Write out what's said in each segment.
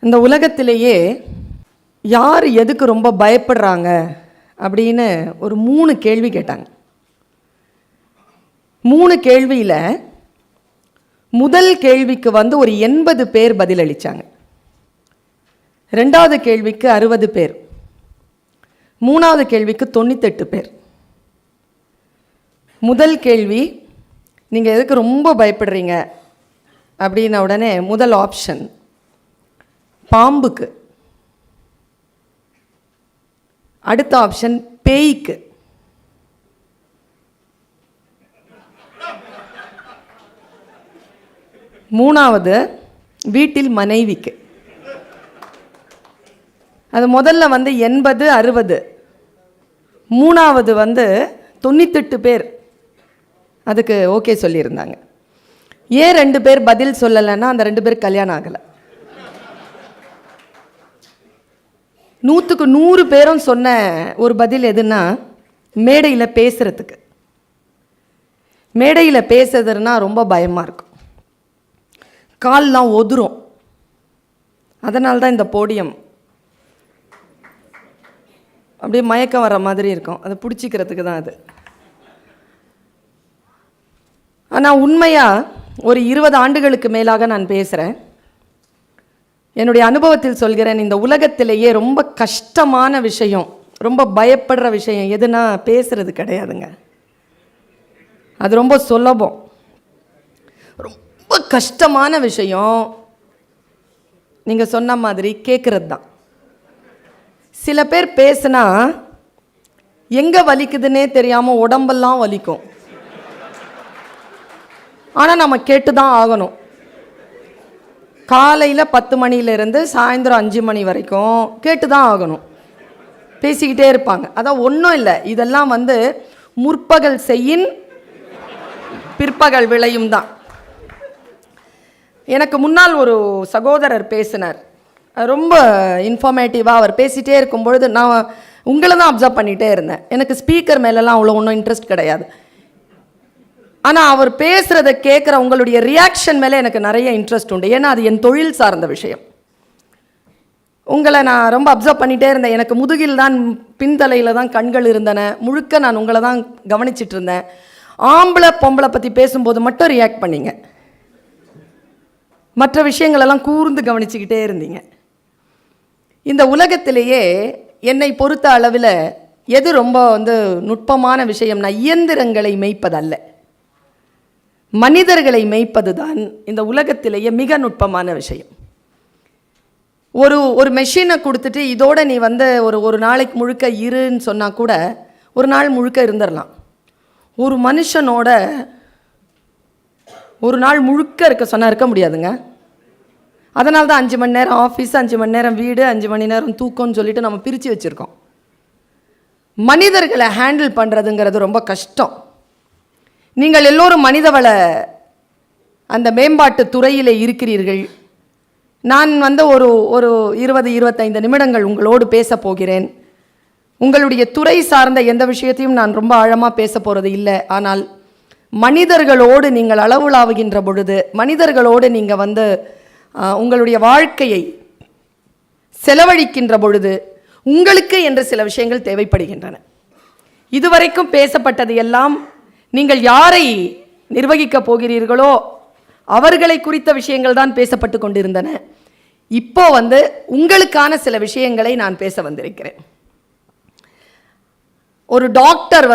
இந்த உலகத்திலேயே யார் எதுக்கு ரொம்ப பயப்படுறாங்க அப்படின்னு ஒரு 3 கேள்வி கேட்டாங்க. 3 கேள்வியில் முதல் கேள்விக்கு ஒரு 80 பேர் பதிலளித்தாங்க. 2வது கேள்விக்கு 60 பேர், 3வது கேள்விக்கு 98 பேர். முதல் கேள்வி, நீங்கள் எதுக்கு ரொம்ப பயப்படுறீங்க அப்படின்ன உடனே முதல் ஆப்ஷன் பாம்புக்கு, அடுத்த ஆப்ஷன் பேய்க்கு, மூணாவது வீட்டில் மனைவிக்கு. அது முதல்ல 80 60, மூணாவது 98 பேர் அதுக்கு ஓகே சொல்லியிருந்தாங்க. ஏன் 2 பேர் பதில் சொல்லலைன்னா அந்த 2 பேர் கல்யாணம் ஆகலை. 100க்கு 100 பேரும் சொன்ன ஒரு பதில் எதுன்னா மேடையில் பேசுகிறதுக்கு. மேடையில் பேசுறதுன்னா ரொம்ப பயமாக இருக்கும், கால்லாம் ஒதுரும். அதனால தான் இந்த போடியம் அப்படியே மயக்கம் வர மாதிரி இருக்கும், அதை பிடிச்சிக்கிறதுக்கு தான் அது. ஆனால் உண்மையாக ஒரு 20 ஆண்டுகளுக்கு மேலாக நான் பேசுகிறேன். என்னுடைய அனுபவத்தில் சொல்கிறேன், இந்த உலகத்திலேயே ரொம்ப கஷ்டமான விஷயம், ரொம்ப பயப்படுற விஷயம் எதுனா பேசுறது கிடையாதுங்க. அது ரொம்ப சுலபம். ரொம்ப கஷ்டமான விஷயம் நீங்கள் சொன்ன மாதிரி கேட்குறது தான். சில பேர் பேசுனா எங்கே வலிக்குதுன்னே தெரியாமல் உடம்பெல்லாம் வலிக்கும். ஆனால் நம்ம கேட்டு தான் ஆகணும். காலையில் 10 மணிலேருந்து சாயந்தரம் 5 மணி வரைக்கும் கேட்டு தான் ஆகணும். பேசிக்கிட்டே இருப்பாங்க. அதான் ஒன்றும் இல்லை, இதெல்லாம் முற்பகல் செய்யின் பிற்பகல் விளையும் தான். எனக்கு முன்னால் ஒரு சகோதரர் பேசினார், ரொம்ப இன்ஃபர்மேட்டிவாக. அவர் பேசிகிட்டே இருக்கும் பொழுது நான் உங்களை தான் அப்சர்வ் பண்ணிகிட்டே இருந்தேன். எனக்கு ஸ்பீக்கர் மேலெலாம் அவ்வளோ ஒன்றும் இன்ட்ரெஸ்ட் கிடையாது. ஆனால் அவர் பேசுகிறத கேட்குற உங்களுடைய ரியாக்ஷன் மேலே எனக்கு நிறைய இன்ட்ரெஸ்ட் உண்டு. ஏன்னா அது என் தொழில் சார்ந்த விஷயம். உங்களை நான் ரொம்ப அப்சர்வ் பண்ணிகிட்டே இருந்தேன். எனக்கு முதுகில் தான், பின்தலையில் தான் கண்கள் இருந்தன. முழுக்க நான் உங்களை தான் கவனிச்சிட்டு இருந்தேன். ஆம்பளை பொம்பளை பற்றி பேசும்போது மட்டும் ரியாக்ட் பண்ணிங்க, மற்ற விஷயங்களெல்லாம் கூர்ந்து கவனிச்சுக்கிட்டே இருந்தீங்க. இந்த உலகத்திலேயே என்னை பொறுத்த அளவில் எது ரொம்ப நுட்பமான விஷயம்னா இயந்திரங்களை மேய்ப்பதல்ல, மனிதர்களை மேய்ப்பது தான் இந்த உலகத்திலேயே மிக நுட்பமான விஷயம். ஒரு மெஷினை கொடுத்துட்டு இதோட நீ ஒரு நாளைக்கு முழுக்க இருன்னு சொன்னால் கூட ஒரு நாள் முழுக்க இருந்துடலாம். ஒரு மனுஷனோட ஒரு நாள் முழுக்க இருக்க சொன்னால் இருக்க முடியாதுங்க. அதனால தான் 5 மணி நேரம் ஆஃபீஸ், 5 மணி நேரம் வீடு, 5 மணி நேரம் தூக்கம்னு சொல்லிட்டு நம்ம பிரித்து வச்சுருக்கோம். மனிதர்களை ஹேண்டில் பண்ணுறதுங்கிறது ரொம்ப கஷ்டம். நீங்கள் எல்லோரும் மனிதவள அந்த மேம்பாட்டு துறையில் இருக்கிறீர்கள். நான் ஒரு 20-25 நிமிடங்கள் உங்களோடு பேச போகிறேன். உங்களுடைய துறை சார்ந்த எந்த விஷயத்தையும் நான் ரொம்ப ஆழமாக பேச போகிறது இல்லை. ஆனால் மனிதர்களோடு நீங்கள் அளவுலாவுகின்ற பொழுது, மனிதர்களோடு நீங்கள் உங்களுடைய வாழ்க்கையை செலவழிக்கின்ற பொழுது உங்களுக்கு என்று சில விஷயங்கள் தேவைப்படுகின்றன. இதுவரைக்கும் பேசப்பட்டது எல்லாம் நீங்கள் யாரை நிர்வகிக்கப் போகிறீர்களோ அவர்களை குறித்த விஷயங்கள் தான் பேசப்பட்டு கொண்டிருந்தன. இப்போ உங்களுக்கான சில விஷயங்களை நான் பேச வந்திருக்கிறேன். ஒரு டாக்டர்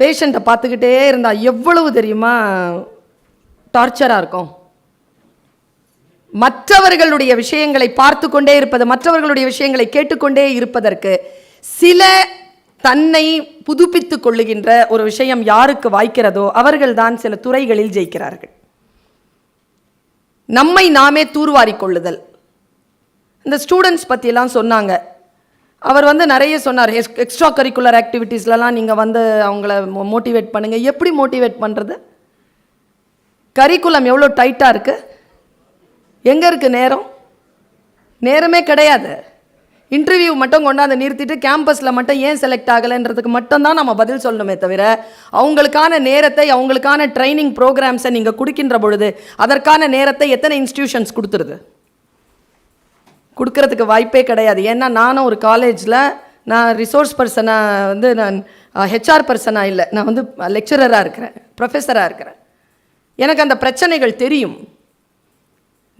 பேஷண்ட்டை பார்த்துக்கிட்டே இருந்தால் எவ்வளவு தெரியுமா டார்ச்சராக இருக்கும். மற்றவர்களுடைய விஷயங்களை பார்த்து கொண்டே இருப்பது, மற்றவர்களுடைய விஷயங்களை கேட்டுக்கொண்டே இருப்பதற்கு சில தன்னை புதுப்பித்து கொள்ளுகின்ற ஒரு விஷயம் யாருக்கு வாய்க்கிறதோ அவர்கள்தான் சில துறைகளில் ஜெயிக்கிறார்கள். நம்மை நாமே தூர்வாரி கொள்ளுதல். இந்த ஸ்டூடெண்ட்ஸ் பற்றியெல்லாம் சொன்னாங்க. அவர் நிறைய சொன்னார், எக்ஸ்ட்ரா கரிக்குலர் ஆக்டிவிட்டீஸ்லாம் நீங்கள் அவங்கள மோட்டிவேட் பண்ணுங்கள். எப்படி மோட்டிவேட் பண்ணுறது? கரிக்குலம் எவ்வளோ டைட்டாக இருக்குது, எங்கே இருக்குது நேரம்? நேரமே கிடையாது. இன்டர்வியூ மட்டும் கொண்டாந்து நிறுத்திட்டு கேம்பஸில் மட்டும் ஏன் செலக்ட் ஆகலைன்றதுக்கு மட்டும்தான் நம்ம பதில் சொல்லணுமே தவிர அவங்களுக்கான நேரத்தை, அவங்களுக்கான ட்ரைனிங் ப்ரோக்ராம்ஸை நீங்கள் கொடுக்கின்ற பொழுது அதற்கான நேரத்தை எத்தனை இன்ஸ்டிடியூஷன்ஸ் கொடுத்துருது? கொடுக்கறதுக்கு வாய்ப்பே கிடையாது. ஏன்னா நானும் ஒரு காலேஜில் நான் ரிசோர்ஸ் பர்சனாக வந்து நான் ஹெச்ஆர் பர்சனாக இல்லை, நான் வந்து லெக்சரராக இருக்கிறேன், ப்ரொஃபஸராக இருக்கிறேன். எனக்கு அந்த பிரச்சனைகள் தெரியும்.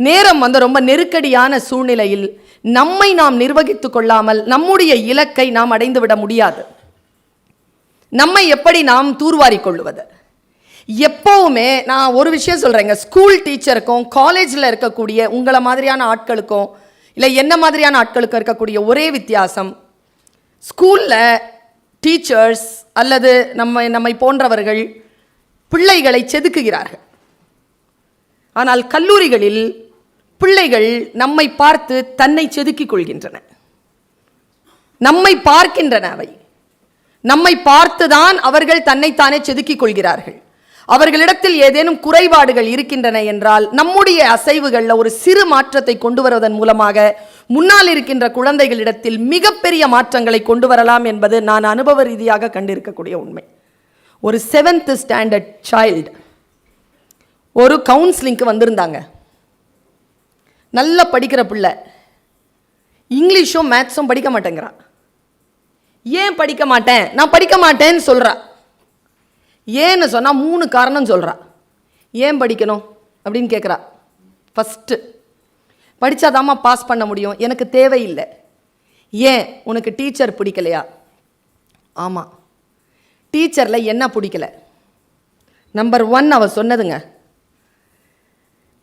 நேரம் வந்து ரொம்ப நெருக்கடியான சூழ்நிலையில் நம்மை நாம் நிர்வகித்து கொள்ளாமல் நம்முடைய இலக்கை நாம் அடைந்து விட முடியாது. நம்மை எப்படி நாம் தூர்வாரி கொள்ளுவது? எப்போவுமே நான் ஒரு விஷயம் சொல்கிறேங்க, ஸ்கூல் டீச்சருக்கும் காலேஜில் இருக்கக்கூடிய உங்களை மாதிரியான ஆட்களுக்கும் இல்லை என்ன மாதிரியான ஆட்களுக்கும் இருக்கக்கூடிய ஒரே வித்தியாசம், ஸ்கூலில் டீச்சர்ஸ் அல்லது நம்மை போன்றவர்கள் பிள்ளைகளை செதுக்குகிறார்கள். ஆனால் கல்லூரிகளில் பிள்ளைகள் நம்மை பார்த்து தன்னை செதுக்கிக் கொள்கின்றன, நம்மை பார்க்கின்றன. அவை நம்மை பார்த்துதான் அவர்கள் தன்னைத்தானே செதுக்கிக் கொள்கிறார்கள். அவர்களிடத்தில் ஏதேனும் குறைபாடுகள் இருக்கின்றன என்றால் நம்முடைய அசைவுகளில் ஒரு சிறு மாற்றத்தை கொண்டு வருவதன் மூலமாக முன்னால் இருக்கின்ற குழந்தைகளிடத்தில் மிகப்பெரிய மாற்றங்களை கொண்டு வரலாம் என்பது நான் அனுபவ ரீதியாக கண்டிருக்கக்கூடிய உண்மை. ஒரு 7th ஸ்டாண்டர்ட் சைல்டு ஒரு கவுன்சிலிங்க்கு வந்திருந்தாங்க. நல்லா படிக்கிற பிள்ளை, இங்கிலீஷும் மேத்ஸும் படிக்க மாட்டேங்கிறான். ஏன் படிக்க மாட்டேன், நான் படிக்க மாட்டேன்னு சொல்கிறா. ஏன்னு சொன்னால் 3 காரணம் சொல்கிறா. ஏன் படிக்கணும் அப்படின்னு கேட்குறா. ஃபஸ்ட்டு, படித்தாதாம்மா பாஸ் பண்ண முடியும், எனக்கு தேவையில்லை. ஏன், உனக்கு டீச்சர் பிடிக்கலையா? ஆமாம். டீச்சரில் என்ன பிடிக்கல? நம்பர் 1 அவ சொன்னதுங்க,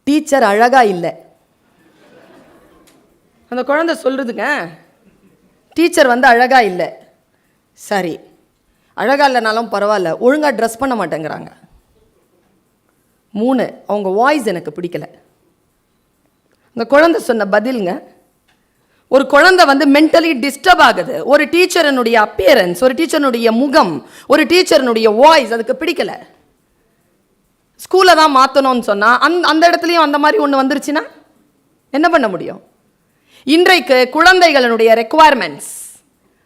டீச்சர் அழகாக இல்லை. அந்த குழந்தை சொல்லுதுங்க, டீச்சர் வந்து அழகாக இல்லை. சரி, அழகாக இல்லைனாலும் பரவாயில்ல, ஒழுங்காக ட்ரெஸ் பண்ண மாட்டேங்கிறாங்க. 3, அவங்க வாய்ஸ் எனக்கு பிடிக்கல. அந்த குழந்தை சொன்ன பதிலுங்க, ஒரு குழந்தை வந்து மென்டலி டிஸ்டர்ப் ஆகுது. ஒரு டீச்சரனுடைய அப்பியரன்ஸ், ஒரு டீச்சரனுடைய முகம், ஒரு டீச்சரனுடைய வாய்ஸ் அதுக்கு பிடிக்கல. ஸ்கூலை தான் மாற்றணும்னு சொன்னால் அந்த இடத்துலையும் அந்த மாதிரி ஒன்று வந்துருச்சுன்னா என்ன பண்ண முடியும்? இன்றைக்கு குழந்தைகளுடைய ரெக்குவயர்மெண்ட்ஸ்,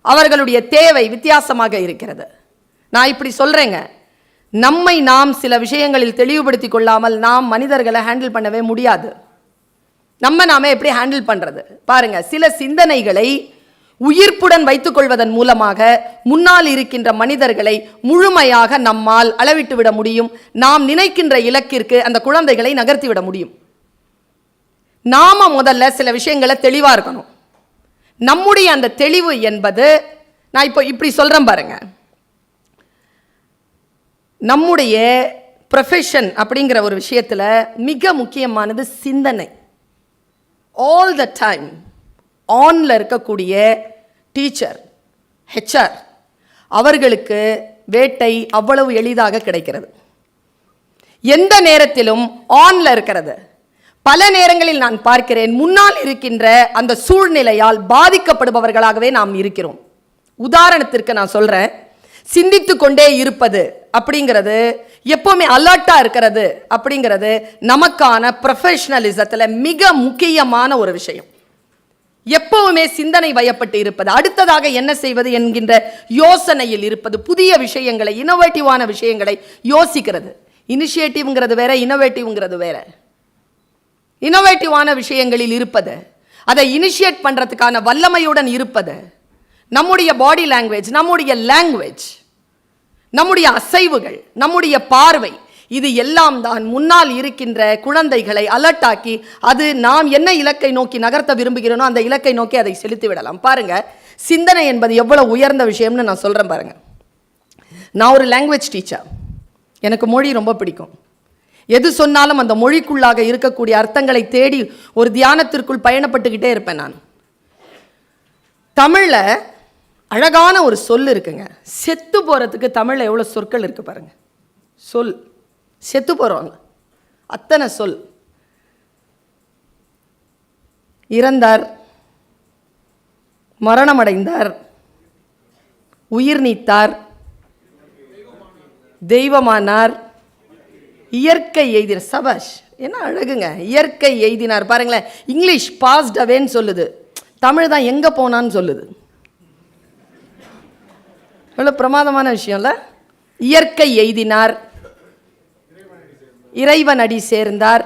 அவர்களுடைய தேவை வித்தியாசமாக இருக்கிறது. நான் இப்படி சொல்கிறேங்க, நம்மை நாம் சில விஷயங்களில் தெளிவுபடுத்தி கொள்ளாமல் நாம் மனிதர்களை ஹேண்டில் பண்ணவே முடியாது. நாமே எப்படி ஹேண்டில் பண்ணுறது பாருங்க. சில சிந்தனைகளை உயிர்ப்புடன் வைத்துக் கொள்வதன் மூலமாக முன்னால் இருக்கின்ற மனிதர்களை முழுமையாக நம்மால் அளவிட்டு விட முடியும். நாம் நினைக்கின்ற இலக்கிற்கு அந்த குழந்தைகளை நகர்த்தி விட முடியும். நாம முதல்ல சில விஷயங்களை தெளிவாக இருக்கணும். நம்முடைய அந்த தெளிவு என்பது, நான் இப்போ இப்படி சொல்கிறேன் பாருங்க, நம்முடைய ப்ரொஃபஷன் அப்படிங்கிற ஒரு விஷயத்தில் மிக முக்கியமானது சிந்தனை. ஆல் த டைம் ஆனில் இருக்கக்கூடிய டீச்சர், ஹெச்ஆர், அவர்களுக்கு வேட்டை அவ்வளவு எளிதாக கிடைக்கிறது. எந்த நேரத்திலும் ஆனில் இருக்கிறது. பல நேரங்களில் நான் பார்க்கிறேன், முன்னால் இருக்கின்ற அந்த சூழ்நிலையால் பாதிக்கப்படுபவர்களாகவே நாம் இருக்கிறோம். உதாரணத்திற்கு நான் சொல்கிறேன், சிந்தித்து கொண்டே இருப்பது அப்படிங்கிறது, எப்போவுமே அலர்ட்டாக இருக்கிறது அப்படிங்கிறது நமக்கான ப்ரொஃபஷனலிசத்தில் மிக முக்கியமான ஒரு விஷயம். எப்பவுமே சிந்தனை வயப்பட்டு இருப்பது, அடுத்ததாக என்ன செய்வது என்கின்ற யோசனையில் இருப்பது, புதிய விஷயங்களை, இனோவேட்டிவான விஷயங்களை யோசிக்கிறது. இனிஷியேட்டிவ்ங்கிறது வேற, இனோவேட்டிவ்ங்கிறது வேற. இனோவேட்டிவான விஷயங்களில் இருப்பது, அதை இனிஷியேட் பண்ணுறதுக்கான வல்லமையுடன் இருப்பது, நம்முடைய பாடி லாங்குவேஜ், நம்முடைய லாங்குவேஜ், நம்முடைய அசைவுகள், நம்முடைய பார்வை, இது எல்லாம் தான் முன்னால் இருக்கின்ற குழந்தைகளை அலர்ட்டாக்கி அது நாம் என்ன இலக்கை நோக்கி நகர்த்த விரும்புகிறோனோ அந்த இலக்கை நோக்கி அதை செலுத்தி விடலாம். பாருங்க, சிந்தனை என்பது எவ்வளவு உயர்ந்த விஷயம்னு நான் சொல்கிறேன் பாருங்க. நான் ஒரு லாங்குவேஜ் டீச்சர், எனக்கு மொழி ரொம்ப பிடிக்கும். எது சொன்னாலும் அந்த மொழிக்குள்ளாக இருக்கக்கூடிய அர்த்தங்களை தேடி ஒரு தியானத்திற்குள் பயணப்பட்டுக்கிட்டே இருப்பேன். நான் தமிழில் அழகான ஒரு சொல் இருக்குங்க. செத்து போகிறதுக்கு தமிழில் எவ்வளோ சொற்கள் இருக்கு பாருங்க. சொல், செத்து போகிறவங்க அத்தனை சொல். இறந்தார், மரணமடைந்தார், உயிர் நீத்தார், தெய்வமானார், இயற்கை எய்தினார். சபாஷ், என்ன அழகுங்க, இயற்கை எய்தினார். பாருங்களேன், இங்கிலீஷ் பாஸ்ட் அவேன்னு சொல்லுது, தமிழ் தான் எங்கே போனான்னு சொல்லுது. எவ்வளோ பிரமாதமான விஷயம்ல. இயற்கை எய்தினார், இறைவன் அடி சேர்ந்தார்.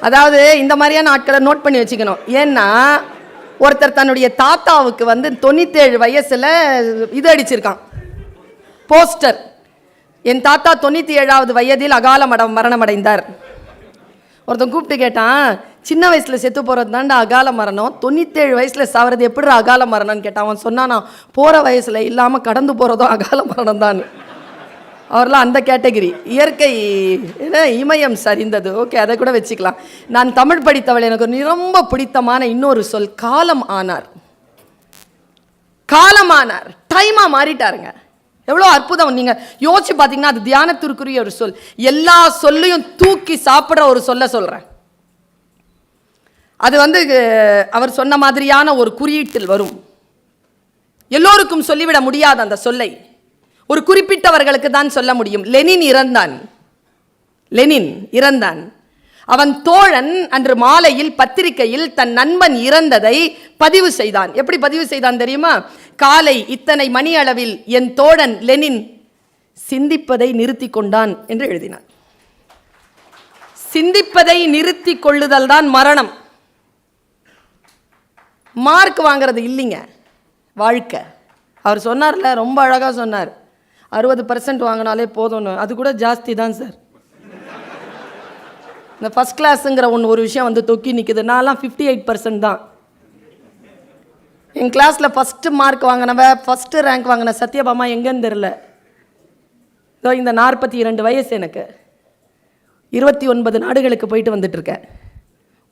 அதாவது இந்த மாதிரியான ஆட்களை நோட் பண்ணி வச்சுக்கணும். ஏன்னா ஒருத்தர் தன்னுடைய தாத்தாவுக்கு வந்து 97 வயசுல இது அடிச்சிருக்கான் போஸ்டர். என் தாத்தா 97வது வயதில் அகால மரணம் அடைந்தார். ஒருத்தன் கூப்பிட்டு கேட்டான், சின்ன வயசுல செத்து போறது தாண்டா அகால மரணம், 97 வயசுல சாவறது எப்படி அகால மரணம்னு கேட்டான். அவன் சொன்னானா, போற வயசுல இல்லாம கடந்து போறதும் அகால மரணம் தான். அவர்லாம் அந்த கேட்டகரி. இயற்கை இமயம் சரிந்தது, ஓகே, அதை கூட வச்சுக்கலாம். நான் தமிழ் படித்தவள், எனக்கு ரொம்ப பிடித்தமான இன்னொரு சொல் காலம் ஆனார். காலமானார், டைமா மாறிட்டாருங்க. எவ்வளோ அற்புதம். நீங்க யோசிச்சு பார்த்தீங்கன்னா அது தியானத்திற்குரிய ஒரு சொல். எல்லா சொல்லையும் தூக்கி சாப்பிட்ற ஒரு சொல்றேன். அது வந்து அவர் சொன்ன மாதிரியான ஒரு குறியீட்டில் வரும். எல்லோருக்கும் சொல்லிவிட முடியாது அந்த சொல்லை, ஒரு குறிப்பிட்டவர்களுக்கு தான் சொல்ல முடியும். லெனின் இறந்தான். அவன் தோழன் அன்று மாலையில் பத்திரிகையில் தன் நண்பன் இறந்ததை பதிவு செய்தான். எப்படி பதிவு செய்தான் தெரியுமா? காலை இத்தனை மணி அளவில் என் தோழன் லெனின் சிந்திப்பதை நிறுத்தி கொண்டான் என்று எழுதினான். சிந்திப்பதை நிறுத்தி கொள்ளுதல் தான் மரணம். மார்க் வாங்கிறது இல்லைங்க வாழ்க்கை. அவர் சொன்னார்ல, ரொம்ப அழகாக சொன்னார், 60% வாங்கினாலே போதும்னு. அது கூட ஜாஸ்தி தான் சார். இந்த ஃபஸ்ட் கிளாஸுங்கிற ஒரு விஷயம் வந்து தொக்கி நிற்குது. நான்லாம் 58% தான். என் கிளாஸில் ஃபஸ்ட்டு மார்க் வாங்கினவ, ஃபஸ்ட்டு ரேங்க் வாங்கின சத்யபாமா எங்கேன்னு தெரில. இதோ இந்த 42 வயசு எனக்கு, 29 நாடுகளுக்கு போயிட்டு வந்துட்டுருக்கேன்.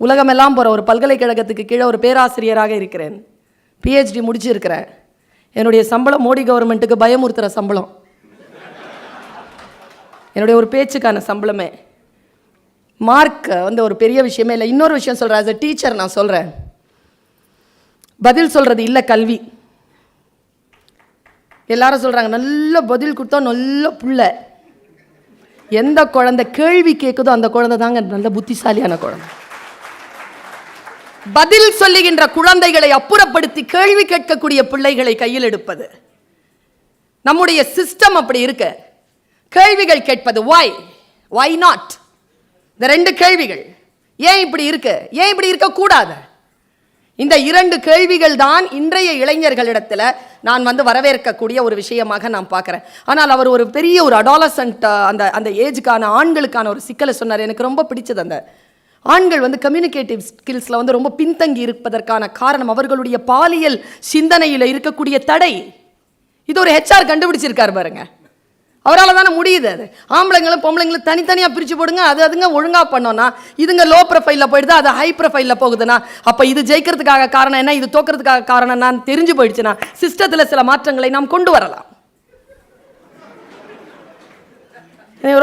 உலகமெல்லாம் போகிற ஒரு பல்கலைக்கழகத்துக்கு கீழே ஒரு பேராசிரியராக இருக்கிறேன். பிஹெச்டி முடிச்சிருக்கிறேன். என்னுடைய சம்பளம் மோடி கவர்மெண்ட்டுக்கு பயமுறுத்துகிற சம்பளம், என்னுடைய ஒரு பேச்சுக்கான சம்பளமே. மார்க் வந்து ஒரு பெரிய விஷயமே இல்லை. இன்னொரு விஷயம் சொல்கிறேன், ஆஸ் எ டீச்சர் நான் சொல்கிறேன், பதில் சொல்கிறது இல்லை கல்வி. எல்லாரும் சொல்கிறாங்க நல்ல பதில் கொடுத்தா நல்ல புள்ள. எந்த குழந்தை கேள்வி கேட்குதோ அந்த குழந்தை தாங்க நல்ல புத்திசாலியான குழந்தை. பதில் சொல்லுகின்ற குழந்தைகளை அப்புறப்படுத்தி கேள்வி கேட்கக்கூடிய பிள்ளைகளை கையில் எடுப்பது நம்முடைய சிஸ்டம். அப்படி இருக்கு. கேள்விகள் கேட்பது, why not, இந்த 2 கேள்விகள். ஏன் இப்படி இருக்கு, ஏன் இப்படி இருக்கக்கூடாது, இந்த 2 கேள்விகள் தான் இன்றைய இளைஞர்களிடத்தில் நான் வந்து வரவேற்கக்கூடிய ஒரு விஷயமாக நான் பார்க்குறேன். ஆனால் அவர் ஒரு பெரிய ஒரு அடாலசன்ட் அந்த ஏஜுக்கான ஆண்களுக்கான ஒரு சிக்கலை சொன்னார். எனக்கு ரொம்ப பிடிச்சது. அந்த ஆண்கள் வந்து கம்யூனிகேட்டிவ் ஸ்கில்ஸில் வந்து ரொம்ப பின்தங்கி இருப்பதற்கான காரணம் அவர்களுடைய பாலியல் சிந்தனையில் இருக்கக்கூடிய தடை. இது ஒரு ஹெச்ஆர் கண்டுபிடிச்சிருக்காரு பாருங்க. அவரால் தானே முடியுது. அது ஆம்பளைங்களும் பொம்பளைங்களும் தனித்தனியாக பிரித்து போடுங்க, அதுங்க ஒழுங்காக பண்ணோன்னா இதுங்க லோ ப்ரொஃபைலில் போயிடுது, அது ஹை ப்ரொஃபைலில் போகுதுன்னா அப்போ இது ஜெயிக்கிறதுக்காக காரணம் என்ன, இது தோக்கிறதுக்காக காரணம் என்னன்னு தெரிஞ்சு போயிடுச்சுன்னா சிஸ்டத்தில் சில மாற்றங்களை நாம் கொண்டு வரலாம்.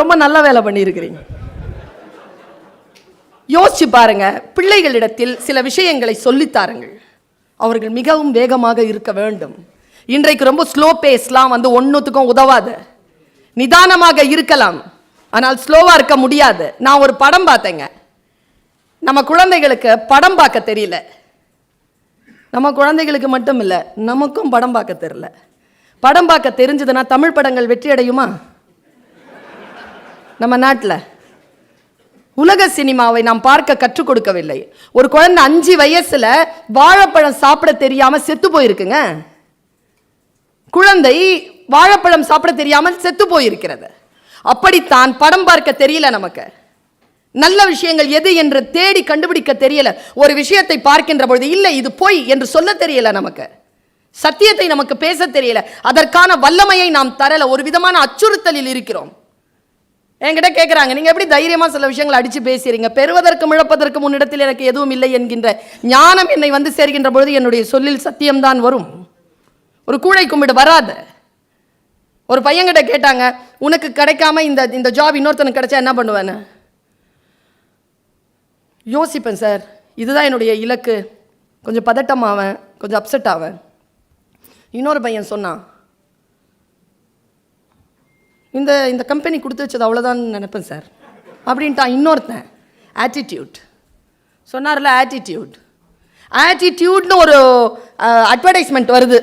ரொம்ப நல்ல வேலை பண்ணியிருக்கிறீங்க. யோசிச்சு பாருங்க, பிள்ளைகளிடத்தில் சில விஷயங்களை சொல்லித்தாருங்கள். அவர்கள் மிகவும் வேகமாக இருக்க வேண்டும். இன்றைக்கு ரொம்ப ஸ்லோ பேஸ்லாம் வந்து ஒன்றுத்துக்கும் உதவாது. நிதானமாக இருக்கலாம், ஆனால் ஸ்லோவாக இருக்க முடியாது. நான் ஒரு படம் பார்த்தேங்க. நம்ம குழந்தைகளுக்கு படம் பார்க்க தெரியல. நம்ம குழந்தைகளுக்கு மட்டும் இல்லை, நமக்கும் படம் பார்க்க தெரியல. படம் பார்க்க தெரிஞ்சதுன்னா தமிழ் படங்கள் வெற்றி அடையுமா? நம்ம நாட்டில் உலக சினிமாவை நாம் பார்க்க கற்றுக் கொடுக்கவில்லை. ஒரு குழந்தை 5 வயசுல வாழைப்பழம் சாப்பிட தெரியாம செத்து போயிருக்குங்க. குழந்தை வாழைப்பழம் சாப்பிட தெரியாமல் செத்து போயிருக்கிறது. அப்படித்தான் படம் பார்க்க தெரியல நமக்கு. நல்ல விஷயங்கள் எது என்று தேடி கண்டுபிடிக்க தெரியல. ஒரு விஷயத்தை பார்க்கின்ற பொழுது இல்லை இது பொய் என்று சொல்ல தெரியல நமக்கு. சத்தியத்தை நமக்கு பேச தெரியல. அதற்கான வல்லமையை நாம் தரல. ஒரு விதமான அச்சுறுத்தலில் இருக்கிறோம். என்கிட்ட கேட்குறாங்க, நீங்கள் எப்படி தைரியமாக சில விஷயங்களை அடித்து பேசுகிறீங்க? பெறுவதற்கும் இழப்பதற்கு முன்னிடத்தில் எனக்கு எதுவும் இல்லை என்கின்ற ஞானம் என்னை வந்து சேர்கின்ற பொழுது என்னுடைய சொல்லில் சத்தியம்தான் வரும். ஒரு கூழை கும்பிடு வராது. ஒரு பையன்கிட்ட கேட்டாங்க, உனக்கு கிடைக்காம இந்த ஜாப் இன்னொருத்தனுக்கு கிடைச்சா என்ன பண்ணுவேன்னு. யோசிப்பேன் சார், இதுதான் என்னுடைய இலக்கு. கொஞ்சம் பதட்டமாவேன், கொஞ்சம் அப்செட் ஆவேன். இன்னொரு பையன் சொன்னான், இந்த கம்பெனி கொடுத்து வச்சது அவ்வளோதான் நினைப்பேன் சார் அப்படின்ட்டான். இன்னொருத்தன் ஆட்டிடியூட் சொன்னார்ல, ஆட்டிடியூட்னு ஒரு அட்வர்டைஸ்மெண்ட் வருது,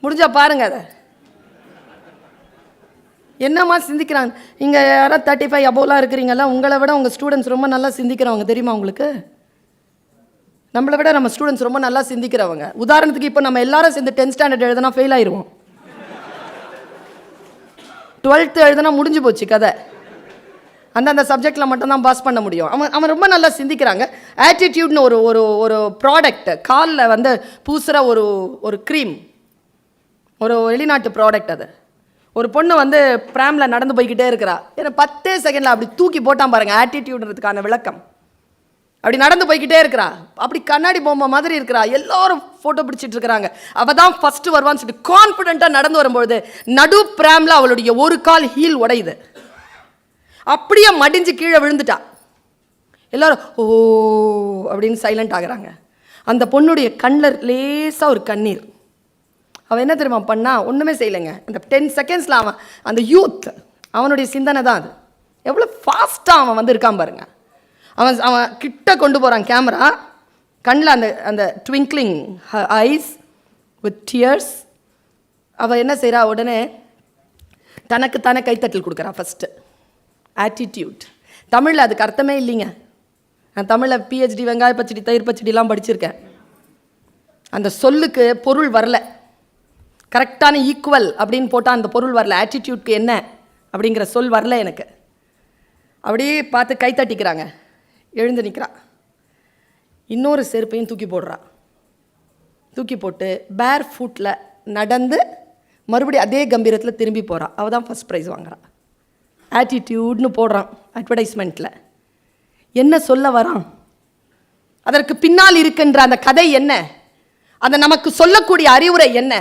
முடிஞ்சா பாருங்க. அதை என்னம்மா சிந்திக்கிறாங்க? இங்கே யாராவது 35 அபோலாம் இருக்கிறீங்களா? உங்களை விட உங்கள் ஸ்டூடெண்ட்ஸ் ரொம்ப நல்லா சிந்திக்கிறவங்க தெரியுமா உங்களுக்கு? நம்மளை விட நம்ம ஸ்டூடெண்ட்ஸ் ரொம்ப நல்லா சிந்திக்கிறவங்க. உதாரணத்துக்கு இப்போ நம்ம எல்லாரும் சேர்ந்து 10th ஸ்டாண்டர்ட் எழுதுனா ஃபெயில் ஆயிடுவோம். 12th எழுதுனா முடிஞ்சு போச்சு கதை. அந்தந்த சப்ஜெக்டில் மட்டும்தான் பாஸ் பண்ண முடியும். அவன் ரொம்ப நல்லா சிந்திக்கிறாங்க. ஆட்டிடியூட்னு ஒரு ஒரு ஒரு ப்ராடக்ட், காலில் வந்து பூசுகிற ஒரு ஒரு க்ரீம், ஒரு வெளிநாட்டு ப்ராடக்ட். அது ஒரு பொண்ணு வந்து ப்ராமில் நடந்து போய்கிட்டே இருக்கிறா. ஏன்னா 10 செகண்டில் அப்படி தூக்கி போட்டான் பாருங்கள் ஆட்டிடியூடுன்றதுக்கான விளக்கம். அப்படி நடந்து போய்கிட்டே இருக்கிறா, அப்படி கண்ணாடி பொம்மை மாதிரி இருக்கிறா. எல்லாரும் ஃபோட்டோ பிடிச்சிட்டு இருக்கிறாங்க. அவள் தான் ஃபஸ்ட்டு வருவான்னு சொல்லிட்டு கான்ஃபிடென்ட்டாக நடந்து வரும்பொழுது நடு ப்ராமில் அவளுடைய ஒரு கால் ஹீல் உடையுது. அப்படியே மடிஞ்சு கீழே விழுந்துட்டா. எல்லாரும் ஓ அப்படின்னு சைலண்ட் ஆகுறாங்க. அந்த பொண்ணுடைய கண்ணில் லேசாக ஒரு கண்ணீர். அவன் என்ன தெரியுமா பண்ணா? ஒன்றுமே செய்யலைங்க. அந்த 10 செகண்ட்ஸில் அவன் அந்த யூத், அவனுடைய சிந்தனை தான் அது. எவ்வளோ ஃபாஸ்ட்டாக அவன் வந்து இருக்கான் பாருங்க. அவன் கிட்ட கொண்டு போகிறான் கேமரா, கண்ணில் அந்த அந்த ட்விங்க்லிங் ஐஸ் வித் டியர்ஸ். அவள் என்ன செய்கிறா? உடனே தனக்கு தானே கைத்தட்டல் கொடுக்குறா. First attitude. தமிழில் அதுக்கு அர்த்தமே இல்லைங்க. நான் தமிழில் பிஹெச்டி வெங்காய பச்சடி தயிர் பச்சடிலாம் படிச்சிருக்கேன். அந்த சொல்லுக்கு பொருள் வரல. கரெக்டான ஈக்குவல் அப்படின்னு போட்டால் அந்த பொருள் வரல. ஆட்டிடியூட்க்கு என்ன அப்படிங்கிற சொல் வரல எனக்கு. அப்படியே பார்த்து கை தட்டிக்கிறாங்க. எழுந்து நிற்கிறா. இன்னொரு செருப்பையும் தூக்கி போடுறா. தூக்கி போட்டு பேர் ஃபுட்டில் நடந்து மறுபடியும் அதே கம்பீரத்தில் திரும்பி போகிறா. அவள் தான் ஃபஸ்ட் ப்ரைஸ் வாங்குறா. ஆட்டிடியூட்னு போடுறான் அட்வர்டைஸ்மெண்ட்டில். என்ன சொல்ல வரான்? அதற்கு பின்னால் இருக்கின்ற அந்த கதை என்ன? அதை நமக்கு சொல்லக்கூடிய அறிவுரை என்ன?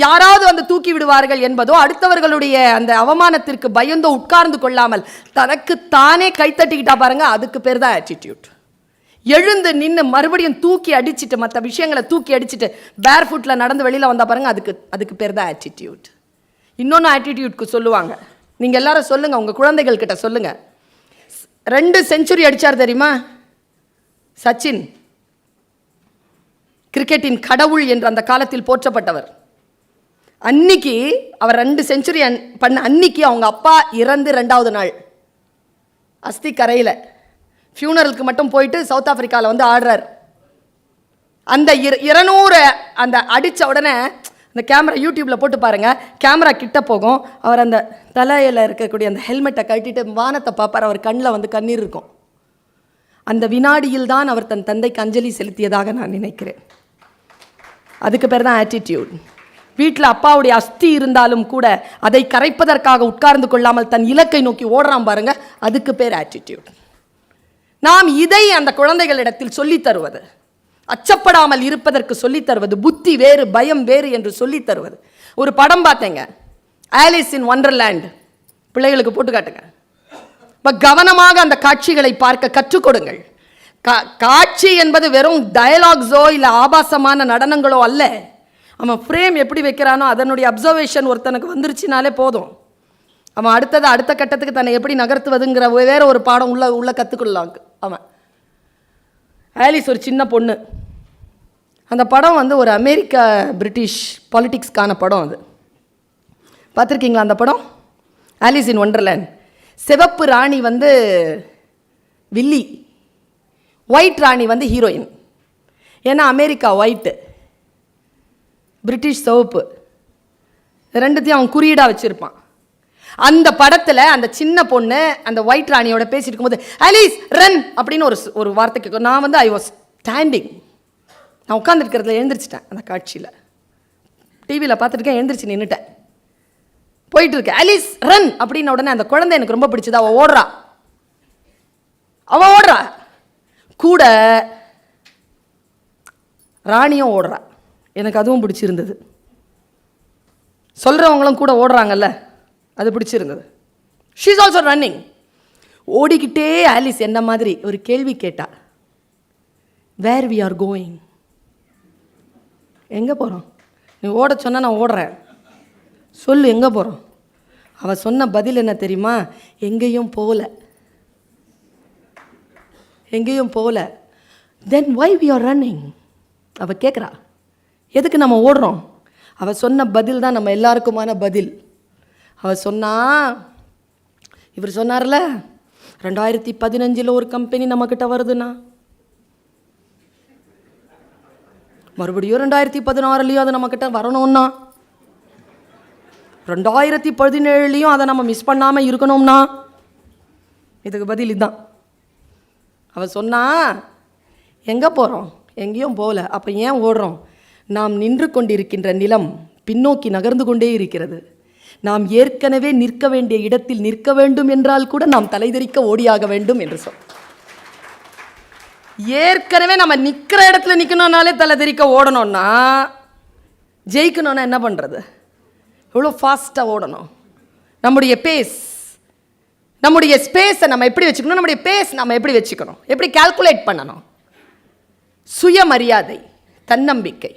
யாராவது வந்து தூக்கி விடுவார்கள் என்பதோ, அடுத்தவர்களுடைய அந்த அவமானத்திற்கு பயந்தோ உட்கார்ந்து கொள்ளாமல் தனக்கு தானே கைத்தட்டிக்கிட்டா பாருங்க, அதுக்கு பேர் தான் ஆட்டிடியூட். எழுந்து நின்று மறுபடியும் தூக்கி அடிச்சுட்டு, மற்ற விஷயங்களை தூக்கி அடிச்சுட்டு பேர் ஃபுட்டில் நடந்து வெளியில் வந்தால் பாருங்க, அதுக்கு பேர் தான் ஆட்டிடியூட். இன்னொன்று ஆட்டிடியூட்க்கு சொல்லுவாங்க. நீங்கள் எல்லாரும் சொல்லுங்கள், உங்கள் குழந்தைகள் கிட்ட சொல்லுங்கள். 2 செஞ்சுரி அடித்தார் தெரியுமா சச்சின்? கிரிக்கெட்டின் கடவுள் என்று அந்த காலத்தில் போற்றப்பட்டவர். அன்னைக்கு அவர் 2 செஞ்சுரி பண்ண அன்னைக்கு அவங்க அப்பா இறந்து 2வது நாள் அஸ்தி கரையில் ஃபியூனரலுக்கு மட்டும் போயிட்டு சவுத் ஆப்பிரிக்காவில் வந்து ஆடுறார். அந்த 200 அந்த அடித்த உடனே அந்த கேமரா யூடியூப்பில் போட்டு பாருங்கள், கேமரா கிட்ட போகும். அவர் அந்த தலையில் இருக்கக்கூடிய அந்த ஹெல்மெட்டை கட்டிட்டு வானத்தை பார்ப்பார். அவர் கண்ணில் வந்து கண்ணீர் இருக்கும். அந்த வினாடியில் தான் அவர் தன் தந்தைக்கு அஞ்சலி செலுத்தியதாக நான் நினைக்கிறேன். அதுக்கு பேர் தான் ஆட்டிடியூட். வீட்டில் அப்பாவுடைய அஸ்தி இருந்தாலும் கூட அதை கரைப்பதற்காக உட்கார்ந்து கொள்ளாமல் தன் இலக்கை நோக்கி ஓடுறான் பாருங்க, அதுக்கு பேர் ஆட்டிடியூட். நாம் இதை அந்த குழந்தைகளிடத்தில் சொல்லித் தருவது, அச்சப்படாமல் இருப்பதற்கு சொல்லித் தருவது, புத்தி வேறு பயம் வேறு என்று சொல்லித் தருவது. ஒரு படம் பார்த்தேங்க, ஆலிஸ் இன் வண்டர்லேண்ட். பிள்ளைகளுக்கு போட்டு காட்டுங்க. இப்போ கவனமாக அந்த காட்சிகளை பார்க்க கற்றுக் கொடுங்கள். காட்சி என்பது வெறும் டயலாக்ஸோ இல்லை ஆபாசமான நடனங்களோ அல்ல. அவன் ஃப்ரேம் எப்படி வைக்கிறானோ அதனுடைய அப்சர்வேஷன் ஒருத்தனுக்கு வந்துருச்சுனாலே போதும். அவன் அடுத்த கட்டத்துக்கு தன்னை எப்படி நகர்த்துவதுங்கிற வேற ஒரு பாடம் உள்ள கற்றுக்கொள்ளலாம் அவன். ஆலிஸ் ஒரு சின்ன பொண்ணு. அந்த படம் வந்து ஒரு அமெரிக்கா பிரிட்டிஷ் பாலிட்டிக்ஸ்க்கான படம். அது பார்த்துருக்கீங்களா அந்த படம்? ஆலிஸ் இன் ஒண்டர்லேண்ட். சிவப்பு ராணி வந்து வில்லி, ஒயிட் ராணி வந்து ஹீரோயின். ஏன்னா அமெரிக்கா ஒயிட்டு, பிரிட்டிஷ் சிவப்பு, ரெண்டுத்தையும் அவன் குறியீடாக வச்சுருப்பான். அந்த படத்தில் அந்த சின்ன பொண்ணு அந்த ஒயிட் ராணியோட பேசிட்டு இருக்கும்போது ஆலிஸ் ரன் அப்படின்னு ஒரு வார்த்தை கேட்கும். நான் வந்து ஐ வாஸ் ஸ்டாண்டிங், நான் உட்காந்துருக்கிறதுல எழுந்திரிச்சிட்டேன். அந்த காட்சியில் டிவியில் பார்த்துருக்கேன், எழுந்திரிச்சு நின்றுட்டேன். போயிட்டு இருக்கு ஆலிஸ் ரன் அப்படின்ன உடனே அந்த குழந்தை எனக்கு ரொம்ப பிடிச்சது. அவள் ஓடுறா கூட, ராணியும் ஓடுறா. எனக்கு அதுவும் பிடிச்சிருந்தது. சொல்கிறவங்களும் கூட ஓடுறாங்கல்ல, அது பிடிச்சிருந்தது. She is also running. ஓடிக்கிட்டே ஆலிஸ் என்ன மாதிரி ஒரு கேள்வி கேட்டா, வேர் வி ஆர் கோயிங்? எங்கே போகிறோம்? நீ ஓட சொன்ன நான் ஓடுறேன், சொல்லு எங்கே போகிறோம்? அவள் சொன்ன பதில் என்ன தெரியுமா? எங்கேயும் போகல. தென் வை வி ஆர் ரன்னிங்? அவள் கேட்குறா, எதுக்கு நம்ம ஓடுறோம்? அவள் சொன்ன பதில் தான் நம்ம எல்லாருக்குமான பதில். அவர் சொன்னா, இவர் சொன்னார்ல 2015 ஒரு கம்பெனி நம்மக்கிட்ட வருதுண்ணா, மறுபடியும் 2016 அது நம்மக்கிட்ட வரணும்னா, 2017 அதை நம்ம மிஸ் பண்ணாமல் இருக்கணும்னா, இதுக்கு பதில் இதுதான். அவ சொன்னா, எங்கே போகிறோம்? எங்கேயும் போகல. அப்போ ஏன் ஓடுறோம்? நாம் நின்று கொண்டிருக்கின்ற நிலம் பின்னோக்கி நகர்ந்து கொண்டே இருக்கிறது. நாம் ஏற்கனவே நிற்க வேண்டிய இடத்தில் நிற்க வேண்டும் என்றால் கூட நாம் தலைதெறிக்க ஓடியாக வேண்டும் என்று சொல். ஏற்கனவே நம்ம நிற்கிற இடத்துல நிற்கணும்னாலே தலைதெறிக்க ஓடணும்னா, ஜெயிக்கணும்னா என்ன பண்ணுறது? எவ்வளோ ஃபாஸ்ட்டாக ஓடணும். நம்முடைய பேஸ், நம்முடைய ஸ்பேஸை நம்ம எப்படி வச்சுக்கணும், நம்முடைய பேஸ் நம்ம எப்படி வச்சுக்கணும், எப்படி கால்குலேட் பண்ணணும். சுயமரியாதை, தன்னம்பிக்கை,